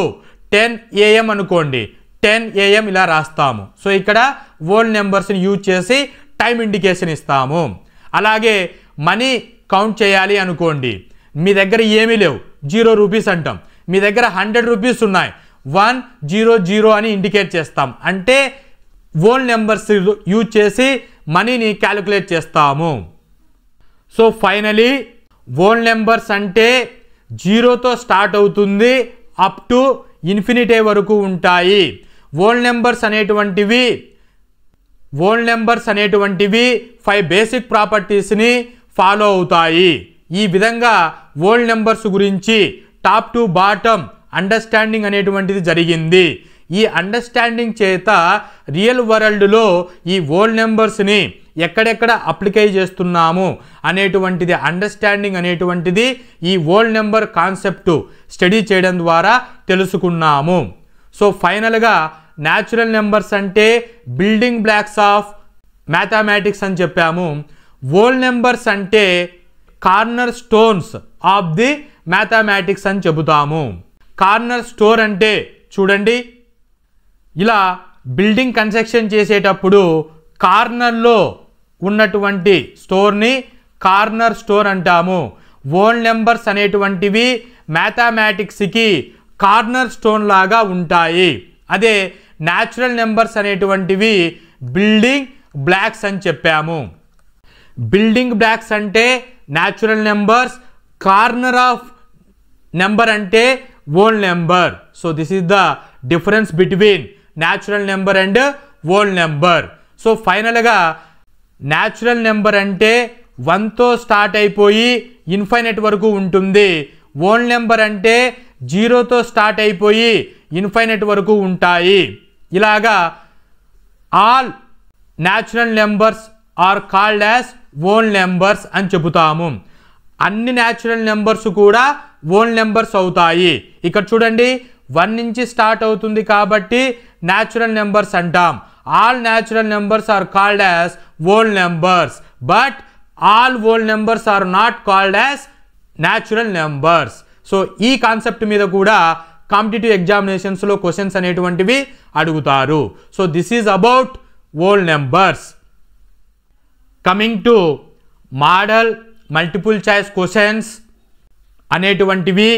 Speaker 1: 10 AM అనుకోండి, 10 AM ఇలా రాస్తాము. సో ఇక్కడ హోల్ నెంబర్స్ని యూజ్ చేసి టైం ఇండికేషన్ ఇస్తాము. అలాగే మనీ కౌంట్ చేయాలి అనుకోండి, మీ దగ్గర ఏమీ లేవు, 0 రూపీస్ అంటాం. మీ దగ్గర 100 రూపీస్ ఉన్నాయి, 100 అని ఇండికేట్ చేస్తాం. అంటే హోల్ నెంబర్స్ యూజ్ చేసి మనీని క్యాలిక్యులేట్ చేస్తాము. సో ఫైనలీ హోల్ నెంబర్స్ అంటే 0తో స్టార్ట్ అవుతుంది, అప్ టు ఇన్ఫినిటీ వరకు ఉంటాయి. హోల్ నెంబర్స్ అనేటువంటివి 5 బేసిక్ ప్రాపర్టీస్ని ఫాలో అవుతాయి. ఈ విధంగా హోల్ నెంబర్స్ గురించి టాప్ టు బాటమ్ అండర్స్టాండింగ్ అనేటువంటిది జరిగింది. ఈ అండర్స్టాండింగ్ చేత రియల్ వరల్డ్లో ఈ హోల్ నెంబర్స్ని ఎక్కడెక్కడ అప్లికై చేస్తున్నాము అనేటువంటిది అండర్స్టాండింగ్ అనేటువంటిది ఈ హోల్ నెంబర్ కాన్సెప్ట్ స్టడీ చేయడం ద్వారా తెలుసుకున్నాము. సో ఫైనల్గా న్యాచురల్ నెంబర్స్ అంటే బిల్డింగ్ బ్లాక్స్ ఆఫ్ మ్యాథమెటిక్స్ అని చెప్పాము. హోల్ నెంబర్స్ అంటే corner stones of the mathematics అని చెబుతాము. కార్నర్ స్టోర్ అంటే చూడండి, ఇలా బిల్డింగ్ కన్స్ట్రక్షన్ చేసేటప్పుడు కార్నర్లో ఉన్నటువంటి స్టోర్ని కార్నర్ స్టోర్ అంటాము. హోల్ నెంబర్స్ అనేటువంటివి మ్యాథమెటిక్స్కి కార్నర్ స్టోన్ లాగా ఉంటాయి. అదే న్యాచురల్ నెంబర్స్ అనేటువంటివి బిల్డింగ్ బ్లాక్స్ అని చెప్పాము. బిల్డింగ్ బ్లాక్స్ అంటే natural numbers, corner of number అంటే whole number. So this is the difference between natural number and whole number. So ఫైనల్గా న్యాచురల్ నెంబర్ అంటే 1తో స్టార్ట్ అయిపోయి ఇన్ఫైనైట్ వరకు ఉంటుంది. హోల్ నెంబర్ అంటే 0తో స్టార్ట్ అయిపోయి ఇన్ఫైనైట్ వరకు ఉంటాయి. ఇలాగా all natural numbers are called as whole numbers అని చెబుతాము. అన్ని న్యాచురల్ నెంబర్స్ కూడా హోల్ నెంబర్స్ అవుతాయి. ఇక్కడ చూడండి 1 నుంచి స్టార్ట్ అవుతుంది కాబట్టి న్యాచురల్ నెంబర్స్ అంటాం. All natural numbers are called as whole numbers, but all whole numbers are not called as natural numbers. So ఈ కాన్సెప్ట్ మీద కూడా కాంపిటేటివ్ ఎగ్జామినేషన్స్లో క్వశ్చన్స్ అనేటువంటివి అడుగుతారు. So this is about whole numbers. Coming to model multiple choice questions అనేటువంటివి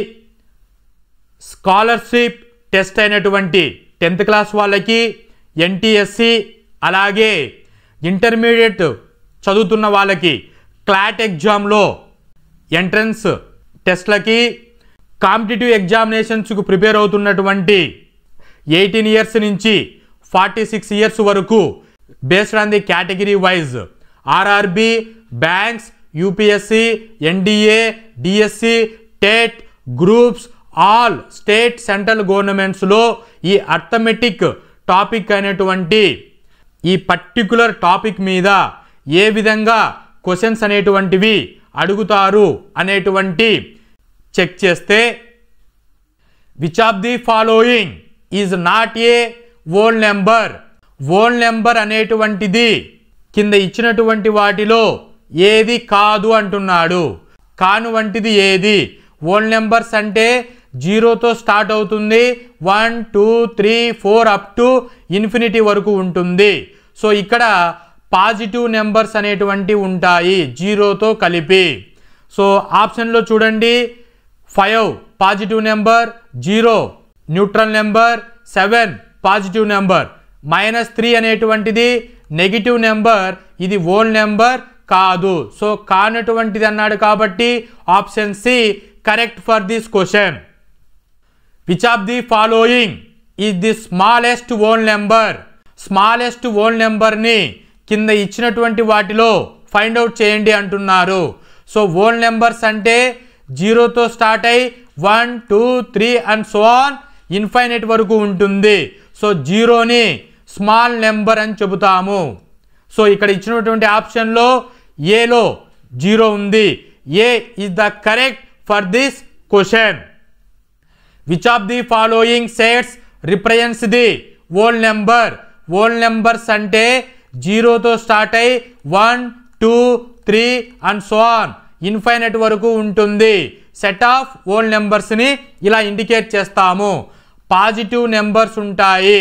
Speaker 1: scholarship test అయినటువంటి 10th class వాళ్ళకి, NTSC అలాగే ఇంటర్మీడియట్ చదువుతున్న వాళ్ళకి క్లాట్ ఎగ్జామ్లో ఎంట్రన్స్ టెస్ట్లకి, కాంపిటేటివ్ ఎగ్జామినేషన్స్కు ప్రిపేర్ అవుతున్నటువంటి 18 ఇయర్స్ నుంచి 46 ఇయర్స్ వరకు based on the category wise RRB, banks, UPSC, NDA, DSC, TET, groups, all state central గవర్నమెంట్స్లో ఈ అర్థమెటిక్ టాపిక్ అయినటువంటి ఈ పర్టిక్యులర్ టాపిక్ మీద ఏ విధంగా క్వశ్చన్స్ అనేటువంటివి అడుగుతారు అనేటువంటి చెక్ చేస్తే which of the following is not a whole number. Whole number అనేటువంటిది కింద ఇచ్చినటువంటి వాటిలో ఏది కాదు అంటున్నాడు. కానువంటిది ఏది? హోల్ నెంబర్స్ అంటే జీరోతో స్టార్ట్ అవుతుంది, 1 2 3 4 అప్ టు ఇన్ఫినిటీ వరకు ఉంటుంది. సో ఇక్కడ పాజిటివ్ నెంబర్స్ అనేటువంటి ఉంటాయి జీరోతో కలిపి. సో ఆప్షన్లో చూడండి, 5 positive number, 0 neutral number, 7 positive number, -3 అనేటువంటిది నెగిటివ్ నెంబర్, ఇది హోల్ నెంబర్ కాదు. సో కానటువంటిది అన్నాడు కాబట్టి option C correct for this question. Which of the following is the smallest whole number? Smallest whole నెంబర్ని కింద ఇచ్చినటువంటి వాటిలో ఫైండ్ అవుట్ చేయండి అంటున్నారు. సో హోల్ నెంబర్స్ అంటే జీరోతో స్టార్ట్ అయ్యి 1 2 3 అండ్ సో ఆన్ ఇన్ఫైనైట్ వరకు ఉంటుంది. సో జీరోని స్మాల్ నెంబర్ అని చెబుతాము. సో ఇక్కడ ఇచ్చినటువంటి ఆప్షన్లో ఏలో 0 ఉంది. A is the correct for this question. Which of the following sets represents the whole number? Whole numbers అంటే జీరోతో స్టార్ట్ అయ్యి 1 2 3 అండ్ సో ఆన్ ఇన్ఫైనైట్ వరకు ఉంటుంది. సెట్ ఆఫ్ హోల్ నెంబర్స్ని ఇలా ఇండికేట్ చేస్తాము. పాజిటివ్ నెంబర్స్ ఉంటాయి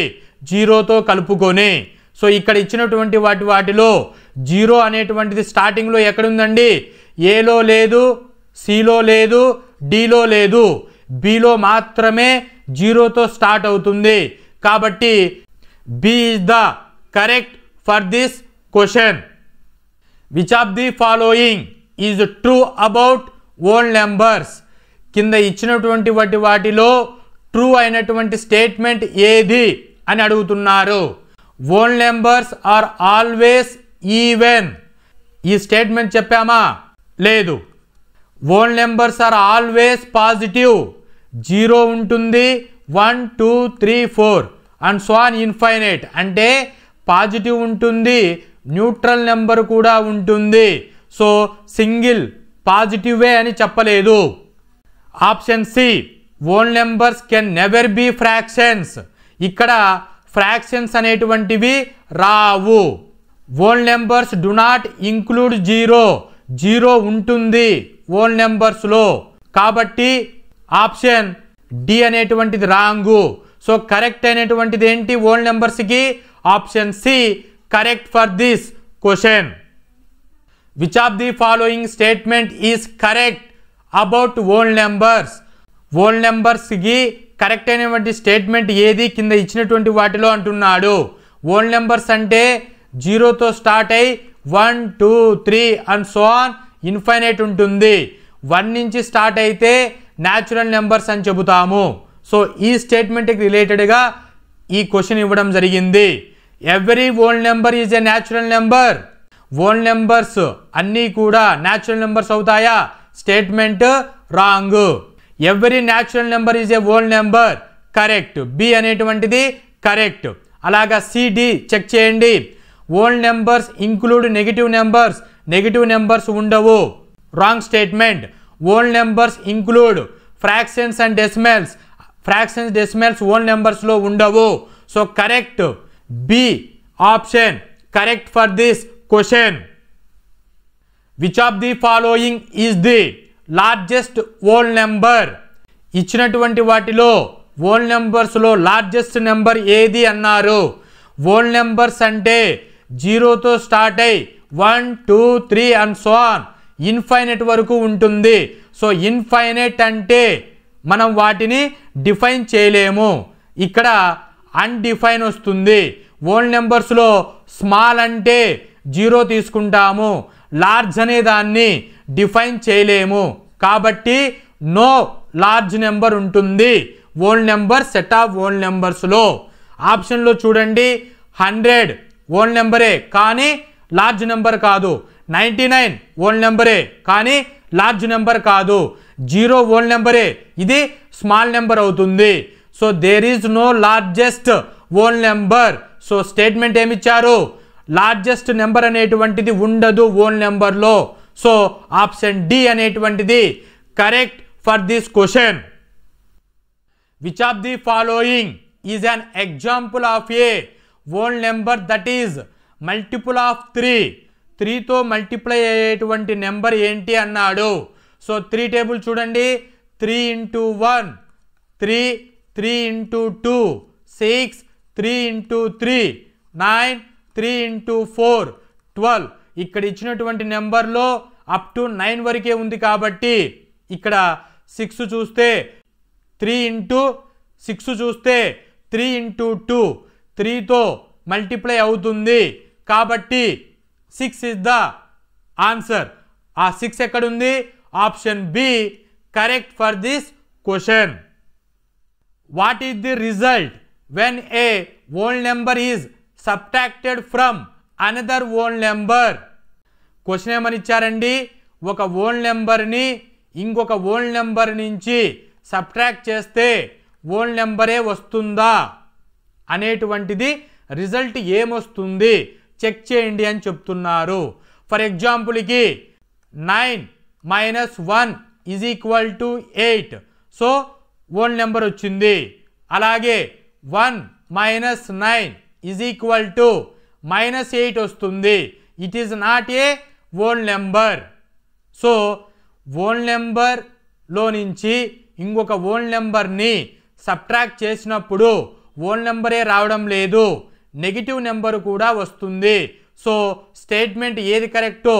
Speaker 1: జీరోతో కలుపుకొని. సో ఇక్కడ ఇచ్చినటువంటి వాటిలో 0 అనేటువంటిది స్టార్టింగ్లో ఎక్కడుందండి? ఏలో లేదు, సిలో లేదు, డిలో లేదు, బిలో మాత్రమే జీరోతో స్టార్ట్ అవుతుంది. కాబట్టి B is the correct for this question. Which of the following is true about whole numbers? కింద ఇచ్చినటువంటి వాటిలో ట్రూ అయినటువంటి స్టేట్మెంట్ ఏది అని అడుగుతున్నారు. Whole numbers are always even. ఈ స్టేట్మెంట్ చెప్పామా? లేదు. Whole numbers are always positive. 0 ఉంటుంది, 1 2 3 4 అండ్ సో ఆన్ ఇన్ఫైనైట్ అంటే పాజిటివ్ ఉంటుంది, న్యూట్రల్ నెంబర్ కూడా ఉంటుంది. సో సింగిల్ పాజిటివే అని చెప్పలేదు. Option C whole numbers can never be fractions. ఇక్కడ ఫ్రాక్షన్స్ అనేటువంటివి రావు. Whole numbers do not include 0. 0 ఉంటుంది హోల్ నెంబర్స్లో. కాబట్టి ఆప్షన్ డి అనేటువంటిది రాంగు. సో కరెక్ట్ అయినటువంటిది ఏంటి హోల్ నెంబర్స్కి? Option C correct for this question. Which of the following statement is correct about whole numbers? Whole నెంబర్స్కి కరెక్ట్ అయినటువంటి స్టేట్మెంట్ ఏది కింద ఇచ్చినటువంటి వాటిలో అంటున్నాడు. హోల్ నెంబర్స్ అంటే జీరోతో స్టార్ట్ అయ్యి 1 2 3 అండ్ సో ఆన్ ఇన్ఫైనైట్ ఉంటుంది. 1 నుంచి స్టార్ట్ అయితే న్యాచురల్ నెంబర్స్ అని చెబుతాము. సో ఈ స్టేట్మెంట్కి రిలేటెడ్గా ఈ క్వశ్చన్ ఇవ్వడం జరిగింది. Every whole number is a natural number. Whole numbers అన్నీ కూడా న్యాచురల్ నెంబర్స్ అవుతాయా? Statement wrong. Every natural number is a whole number correct. B అనేటువంటిది కరెక్ట్. అలాగా సిడి చెక్ చేయండి. Whole numbers include negative numbers. Negative numbers ఉండవు. Wrong statement. Whole numbers include fractions and decimals. Fractions decimals whole నెంబర్స్లో ఉండవు. So correct B option correct for this question. Which of the following is the largest whole number? ఇచ్చినటువంటి వాటిలో whole నెంబర్స్లో largest number ఏది అన్నారు. Whole numbers అంటే జీరోతో start అయ్యి 1 2 3 and so on infinite వరకు ఉంటుంది. సో ఇన్ఫైనైట్ అంటే మనం వాటిని డిఫైన్ చేయలేము. ఇక్కడ అన్డిఫైన్ వస్తుంది. హోల్ నెంబర్స్లో స్మాల్ అంటే 0 తీసుకుంటాము, లార్జ్ అనే దాన్ని డిఫైన్ చేయలేము. కాబట్టి నో లార్జ్ నెంబర్ ఉంటుంది whole number set of whole నెంబర్స్లో. ఆప్షన్లో చూడండి, 100 హోల్ నెంబరే కానీ లార్జ్ నెంబర్ కాదు. 99 హోల్ నెంబరే కానీ లార్జ్ నెంబర్ కాదు. 0 హోల్ నెంబరే, ఇది స్మాల్ నెంబర్ అవుతుంది. So there is no largest whole number. So statement ఏమిచ్చారు? లార్జెస్ట్ నెంబర్ అనేటువంటిది ఉండదు హోల్ నెంబర్లో. సో ఆప్షన్ డి అనేటువంటిది correct for this question. Which of the following is an example of a whole number that is multiple of 3? 3తో multiply అయ్యేటువంటి number ఏంటి అన్నాడు. So 3 table చూడండి. 3 into 1 3, 3 into 2 6, 3 into 3 9, 3 into 4 12. ఇక్కడ ఇచ్చినటువంటి నెంబర్లో అప్ టు 9 వరకే ఉంది కాబట్టి ఇక్కడ 6 చూస్తే 3 into 6 చూస్తే 3 into 2 3తో మల్టిప్లై అవుతుంది కాబట్టి 6 ఇస్ ద ఆన్సర్. ఆ 6 ఎక్కడుంది? Option B correct for this question. What is the result when a whole number is subtracted from another whole number? Question ఏమని ఇచ్చారండి? ఒక హోల్ నెంబర్ని ఇంకొక హోల్ నెంబర్ నుంచి సబ్ట్రాక్ట్ చేస్తే హోల్ నెంబరే వస్తుందా అనేటువంటిది రిజల్ట్ ఏమొస్తుంది చెక్ చేయండి అని చెప్తున్నారు. ఫర్ ఎగ్జాంపుల్కి 9 - 1 = 8. సో హోల్ నెంబర్ వచ్చింది. అలాగే 1 - 9 = -8 వస్తుంది. It is not a whole number. So whole నెంబర్లో నుంచి ఇంకొక హోల్ నెంబర్ని సబ్ట్రాక్ట్ చేసినప్పుడు హోల్ నెంబరే రావడం లేదు, నెగిటివ్ నెంబర్ కూడా వస్తుంది. సో స్టేట్మెంట్ ఏది కరెక్టో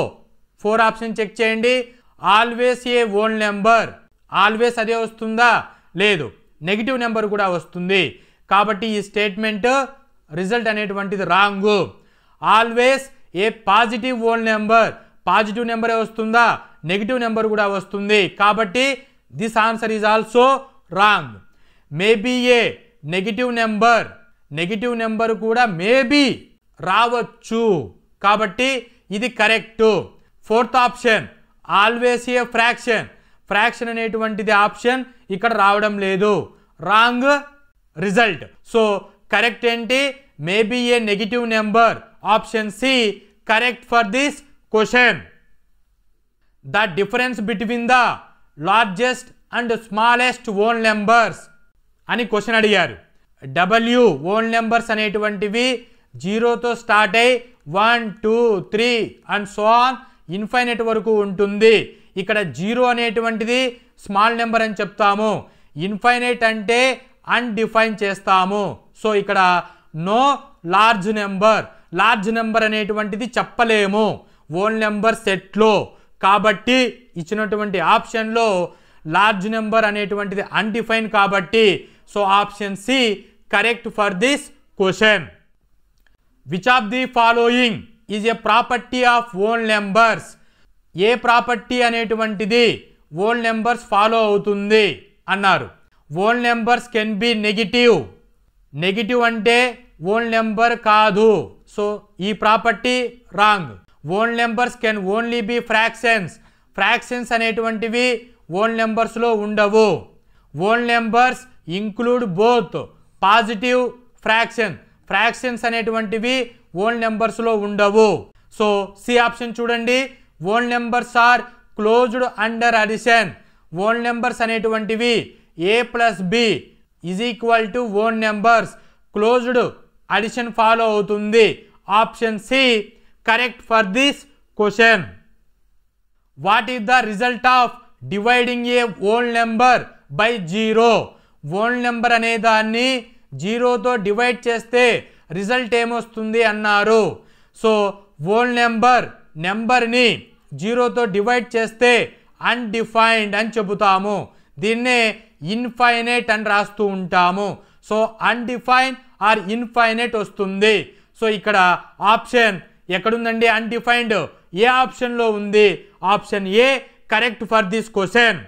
Speaker 1: 4 ఆప్షన్ చెక్ చేయండి. Always a whole number, always అదే వస్తుందా? లేదు, నెగిటివ్ నెంబర్ కూడా వస్తుంది. కాబట్టి ఈ స్టేట్మెంట్ రిజల్ట్ అనేటువంటిది wrong. Always a positive whole number, positive నెంబరే వస్తుందా? నెగిటివ్ నెంబర్ కూడా వస్తుంది. కాబట్టి this answer is also wrong. Maybe a negative number, negative number కూడా మేబీ రావచ్చు కాబట్టి ఇది correct. 4th option always a fraction, fraction అనేటువంటిది ఆప్షన్ ఇక్కడ రావడం లేదు, రాంగ్ రిజల్ట్. సో కరెక్ట్ ఏంటి? Maybe a negative number. Option C correct for this question. The difference between the largest and smallest whole numbers అని question అడిగారు. W whole numbers అనేటువంటివి 0తో start అయ్యి 1 2 3 అండ్ సో ఆన్ ఇన్ఫైనైట్ వరకు ఉంటుంది. ఇక్కడ 0 అనేటువంటిది స్మాల్ నెంబర్ అని చెప్తాము, ఇన్ఫైనైట్ అంటే అన్డిఫైన్ చేస్తాము. సో ఇక్కడ no large number, large number అనేటువంటిది చెప్పలేము హోల్ నెంబర్ సెట్లో. కాబట్టి ఇచ్చినటువంటి ఆప్షన్లో లార్జ్ నెంబర్ అనేటువంటిది అన్డిఫైన్ కాబట్టి so option C correct for this question. Which of the following is a property of whole numbers? ఏ ప్రాపర్టీ అనేటువంటిది హోల్ నెంబర్స్ ఫాలో అవుతుంది అన్నారు. Whole numbers can be negative, negative అంటే హోల్ నెంబర్ కాదు. So ఈ property wrong. Whole numbers can only be fractions, fractions అనేటువంటివి whole నెంబర్స్లో ఉండవు. Whole numbers include both positive fraction, fractions అనేటువంటివి హోల్ నెంబర్స్లో ఉండవు. సో సి ఆప్షన్ చూడండి. Whole numbers are closed under addition, whole numbers అనేటువంటివి a + b = whole numbers, closed addition follow అవుతుంది. Option C correct for this question. What is the result of dividing a whole number by 0? Whole number అనే దాన్ని 0తో divide చేస్తే result ఏమొస్తుంది అన్నారు. So whole నెంబర్ని 0తో divide చేస్తే undefined అని చెబుతాము, దీన్నే ఇన్ఫైనైట్ అని రాస్తూ ఉంటాము. సో అన్డిఫైన్ ఆర్ ఇన్ఫైనైట్ వస్తుంది. సో ఇక్కడ ఆప్షన్ ఎక్కడుందండి? అన్డిఫైన్డ్ ఏ ఆప్షన్లో ఉంది? Option A correct for this question.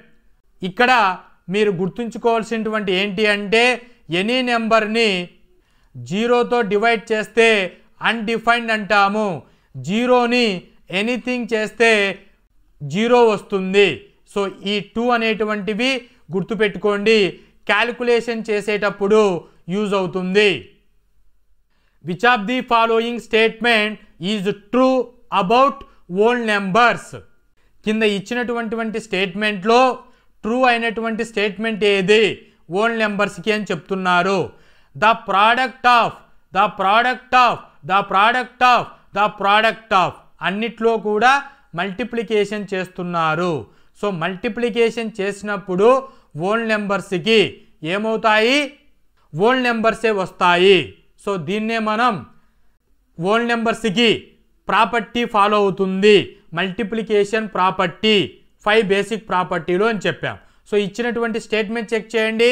Speaker 1: ఇక్కడ మీరు గుర్తుంచుకోవాల్సినటువంటి ఏంటి అంటే ఎనీ నెంబర్ని 0తో డివైడ్ చేస్తే అన్డిఫైన్డ్ అంటాము, 0ని ఎనీథింగ్ చేస్తే 0 వస్తుంది. సో ఈ 2 అనేటువంటివి గుర్తుపెట్టుకోండి, క్యాలిక్యులేషన్ చేసేటప్పుడు యూజ్ అవుతుంది. Which of the following statement is true about old numbers? కింద ఇచ్చినటువంటి స్టేట్మెంట్లో ట్రూ అయినటువంటి స్టేట్మెంట్ ఏది ఓల్డ్ నెంబర్స్కి అని చెప్తున్నారు. ద ప్రోడక్ట్ ఆఫ్ అన్నిట్లో కూడా మల్టిప్లికేషన్ చేస్తున్నారు. సో మల్టిప్లికేషన్ చేసినప్పుడు ఓల్డ్ నెంబర్స్కి ఏమవుతాయి? ఓల్డ్ నెంబర్సే వస్తాయి. సో దీన్నే మనం ఓల్డ్ నెంబర్స్కి ప్రాపర్టీ ఫాలో అవుతుంది, మల్టిప్లికేషన్ ప్రాపర్టీ 5 బేసిక్ ప్రాపర్టీలు అని చెప్పాం. సో ఇచ్చినటువంటి స్టేట్మెంట్ చెక్ చేయండి.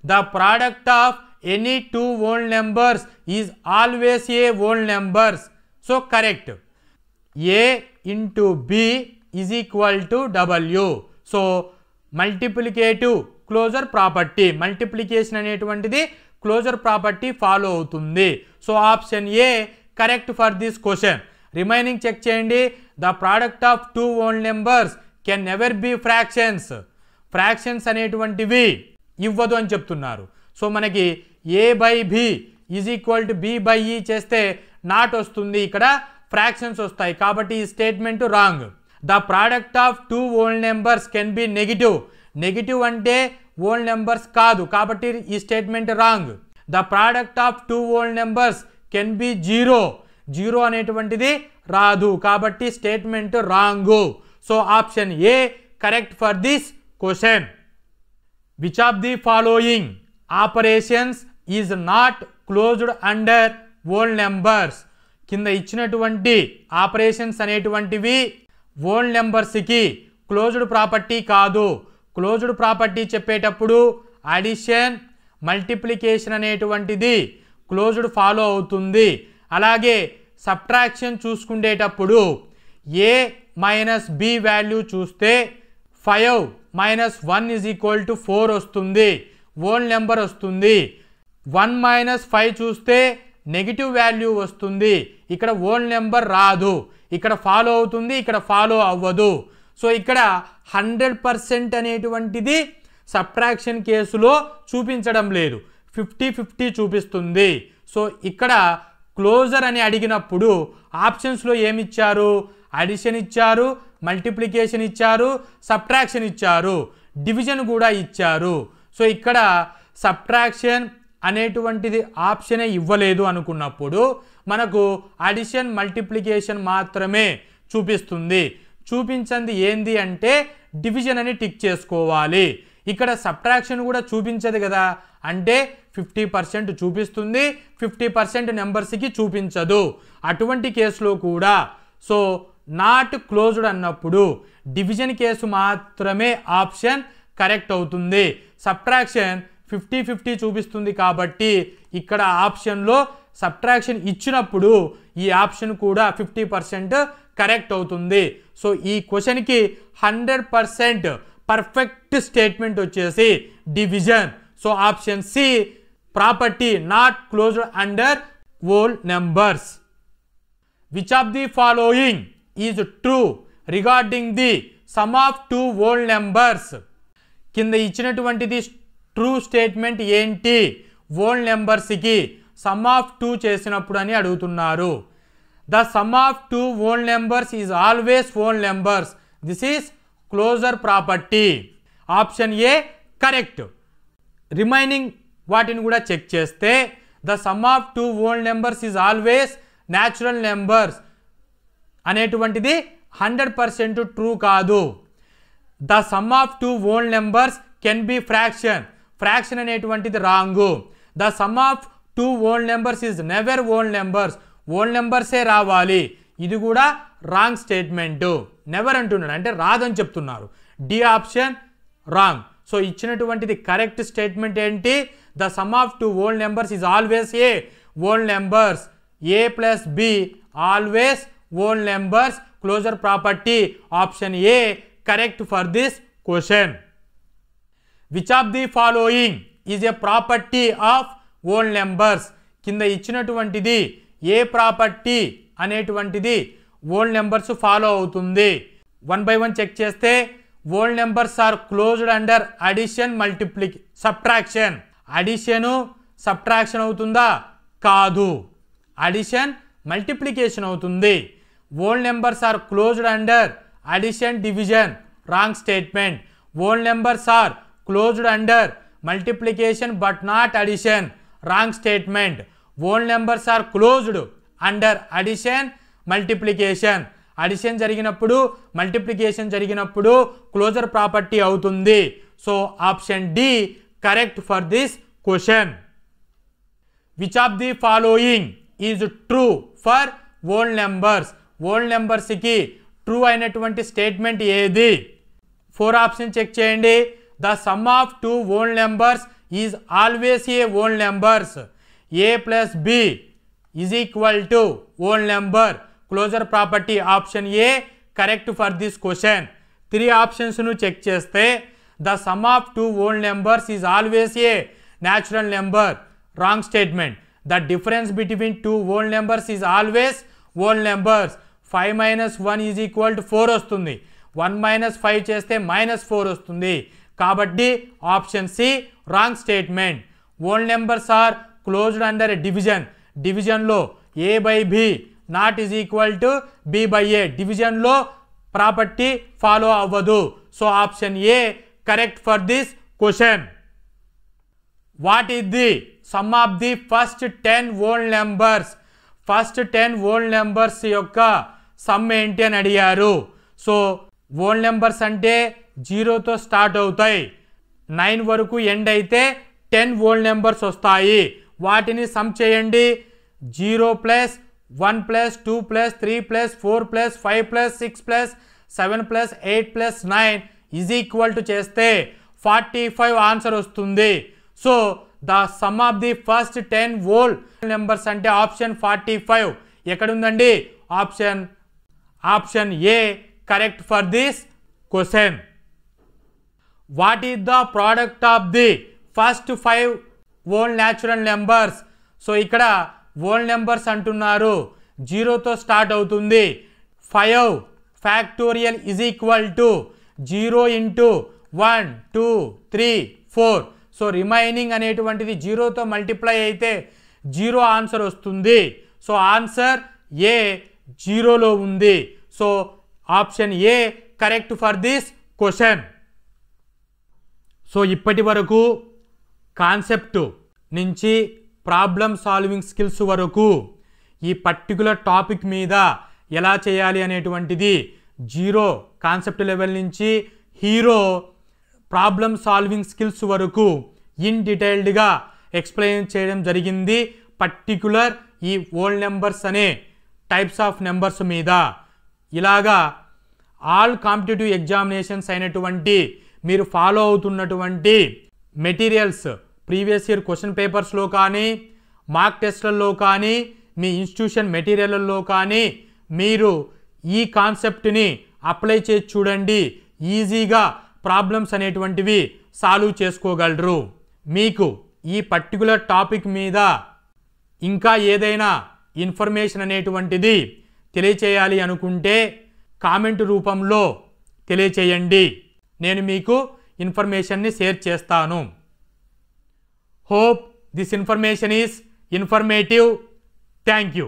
Speaker 1: The product of any 2 old numbers is always a whole numbers. So correct. A into B is equal to W. So multiplicative closure property, multiplication అనేటువంటిది closure property follow అవుతుంది. So option A correct for this question. Remaining check చేయండి. The product of 2 old numbers can never be fractions. Fractions అనేటువంటివి ఇవ్వదు అని చెప్తున్నారు. So మనకి A by B is equal to B by E చేస్తే not వస్తుంది, ఇక్కడ ఫ్రాక్షన్స్ వస్తాయి. కాబట్టి ఈ statement wrong. The product of 2 old numbers can be negative. Negative అంటే ఓల్డ్ నెంబర్స్ కాదు, కాబట్టి ఈ statement wrong. The product of 2 old numbers can B zero. Zero అనేటువంటిది రాదు, కాబట్టి statement wrong. So option A correct for this question. Which of the following operations is not closed under old numbers? కింద ఇచ్చినటువంటి operations అనేటువంటివి whole నెంబర్స్కి closed property కాదు. Closed property చెప్పేటప్పుడు addition, multiplication అనేటువంటిది క్లోజ్డ్ ఫాలో అవుతుంది. అలాగే సబ్ట్రాక్షన్ చూసుకునేటప్పుడు A మైనస్ B వాల్యూ చూస్తే 5 మైనస్ 1 ఈజ్ ఈక్వల్ టు 4 వస్తుంది, ఓల్డ్ నెంబర్ వస్తుంది. 1 మైనస్ 5 చూస్తే నెగిటివ్ వాల్యూ వస్తుంది, ఇక్కడ ఓల్డ్ నెంబర్ రాదు. ఇక్కడ ఫాలో అవుతుంది, ఇక్కడ ఫాలో అవ్వదు. సో ఇక్కడ 100% అనేటువంటిది సబ్ట్రాక్షన్ కేసులో చూపించడం లేదు, 50-50 చూపిస్తుంది. సో ఇక్కడ క్లోజర్ అని అడిగినప్పుడు ఆప్షన్స్లో ఏమి ఇచ్చారు? అడిషన్ ఇచ్చారు, మల్టిప్లికేషన్ ఇచ్చారు, సబ్ట్రాక్షన్ ఇచ్చారు, డివిజన్ కూడా ఇచ్చారు. సో ఇక్కడ సబ్ట్రాక్షన్ అనేటువంటిది ఆప్షనే ఇవ్వలేదు అనుకున్నప్పుడు మనకు అడిషన్, మల్టిప్లికేషన్ మాత్రమే చూపిస్తుంది. చూపించింది ఏంది అంటే డివిజన్ అని టిక్ చేసుకోవాలి. ఇక్కడ సబ్ట్రాక్షన్ కూడా చూపించదు కదా, అంటే 50% చూపిస్తుంది, 50% నెంబర్స్కి చూపించదు. అటువంటి కేసులో కూడా సో నాట్ క్లోజ్డ్ అన్నప్పుడు డివిజన్ కేసు మాత్రమే ఆప్షన్ కరెక్ట్ అవుతుంది. సబ్ట్రాక్షన్ 50-50 చూపిస్తుంది కాబట్టి ఇక్కడ ఆప్షన్లో సబ్ట్రాక్షన్ ఇచ్చినప్పుడు ఈ ఆప్షన్ కూడా 50% కరెక్ట్ అవుతుంది. సో ఈ క్వశ్చన్కి 100% పర్ఫెక్ట్ స్టేట్మెంట్ వచ్చేసి division. So option C property not closed under old numbers. Which of the following is true regarding the sum of 2 old numbers? కింద ఇచ్చినటువంటిది ట్రూ స్టేట్మెంట్ ఏంటి? ఓల్డ్ నెంబర్స్కి సమ్ ఆఫ్ 2 చేసినప్పుడు అని అడుగుతున్నారు. The sum of 2 old numbers is always old numbers. This is closure property. Option A correct. Remaining వాటిని కూడా check చేస్తే the sum of 2 old numbers is always natural numbers అనేటువంటిది 100% true కాదు. The sum of 2 old numbers can be fraction. Fraction అనేటువంటిది wrong. The sum of 2 old numbers is never whole numbers. Whole నెంబర్సే రావాలి, ఇది కూడా wrong statement. Never అంటున్నాడు అంటే రాదని చెప్తున్నారు. D option wrong. సో ఇచ్చినటువంటిది కరెక్ట్ స్టేట్మెంట్ ఏంటి? The sum of 2 old numbers is always a whole numbers. A plus B always old numbers. Closure property option A correct for this question. Which of the following is a property of whole numbers? కింద ఇచ్చినటువంటిది ఏ property అనేటువంటిది whole numbers follow అవుతుంది? 1 by 1 check చేస్తే whole numbers are closed under addition, subtraction. Addition subtraction అవుతుందా? కాదు. Addition multiplication అవుతుంది. Whole numbers are closed under addition division, wrong statement. Whole numbers are closed under multiplication but not addition, wrong statement. Whole numbers are closed under addition multiplication. Addition జరిగినప్పుడు multiplication జరిగినప్పుడు closure property అవుతుంది. So option D correct for this question. Which of the following is true for whole numbers? Whole నెంబర్స్కి true అయినటువంటి statement ఏది? 4 option check చేయండి. The sum of 2 whole numbers is always a whole numbers. a plus B is equal to whole number, closure property. Option A correct for this question. 3 ఆప్షన్స్ను check చేస్తే the sum of 2 whole numbers is always a natural number, wrong statement. The difference between 2 whole numbers is always whole numbers. 5 minus 1 is equal to 4 వస్తుంది. 1 minus 5 చేస్తే -4 వస్తుంది. కాబట్టి option C wrong statement. Whole numbers are closed under division. డివిజన్లో A by B not is equal to B by A. డివిజన్లో property follow అవ్వదు. So option A correct for this question. What is the sum of the first 10 whole numbers? First 10 whole numbers యొక్క sum ఏంటి అని అడిగారు. So whole numbers అంటే 0తో start అవుతాయి, 9 వరకు end అయితే 10 హోల్ నెంబర్స్ వస్తాయి. వాటిని సమ్ చేయండి. 0 plus 1 plus 2 plus 3 plus 4 plus 5 plus 6 plus 7 plus 8 plus 9 is equal to చేస్తే 45 ఆన్సర్ వస్తుంది. So the sum of the first 10 whole numbers అంటే ఆప్షన్ 45 ఎక్కడుందండి? Option A correct for this question. What is the product of the first 5 whole natural numbers? So ఇక్కడ whole numbers అంటున్నారు, 0తో start అవుతుంది. 5 factorial is equal to 0 into 1 2 3 4. So remaining అనేటువంటిది 0తో multiply అయితే 0 answer వస్తుంది. So answer ఏ 0లో ఉంది. So option A correct for this question. So ఇప్పటి వరకు కాన్సెప్ట్ నుంచి ప్రాబ్లమ్ సాల్వింగ్ స్కిల్స్ వరకు ఈ పర్టికులర్ టాపిక్ మీద ఎలా చేయాలి అనేటువంటిది 0 కాన్సెప్ట్ లెవెల్ నుంచి హీరో ప్రాబ్లమ్ సాల్వింగ్ స్కిల్స్ వరకు ఇన్ డీటెయిల్డ్గా ఎక్స్ప్లెయిన్ చేయడం జరిగింది. పర్టికులర్ ఈ హోల్ నెంబర్స్ అనే టైప్స్ ఆఫ్ నెంబర్స్ మీద. ఇలాగా ఆల్ కాంపిటేటివ్ ఎగ్జామినేషన్స్ అయినటువంటి మీరు ఫాలో అవుతున్నటువంటి మెటీరియల్స్ ప్రీవియస్ ఇయర్ క్వశ్చన్ పేపర్స్లో కానీ, మార్క్ టెస్ట్లలో కానీ, మీ ఇన్స్టిట్యూషన్ మెటీరియల్లో కానీ మీరు ఈ కాన్సెప్ట్ని అప్లై చేసి చూడండి. ఈజీగా ప్రాబ్లమ్స్ అనేటువంటివి సాల్వ్ చేసుకోగలరు. మీకు ఈ పర్టికులర్ టాపిక్ మీద ఇంకా ఏదైనా ఇన్ఫర్మేషన్ అనేటువంటిది తెలియచేయాలి అనుకుంటే కామెంట్ రూపంలో తెలియచేయండి. నేను మీకు ఇన్ఫర్మేషన్ని షేర్ చేస్తాను. Hope this information is informative. Thank you.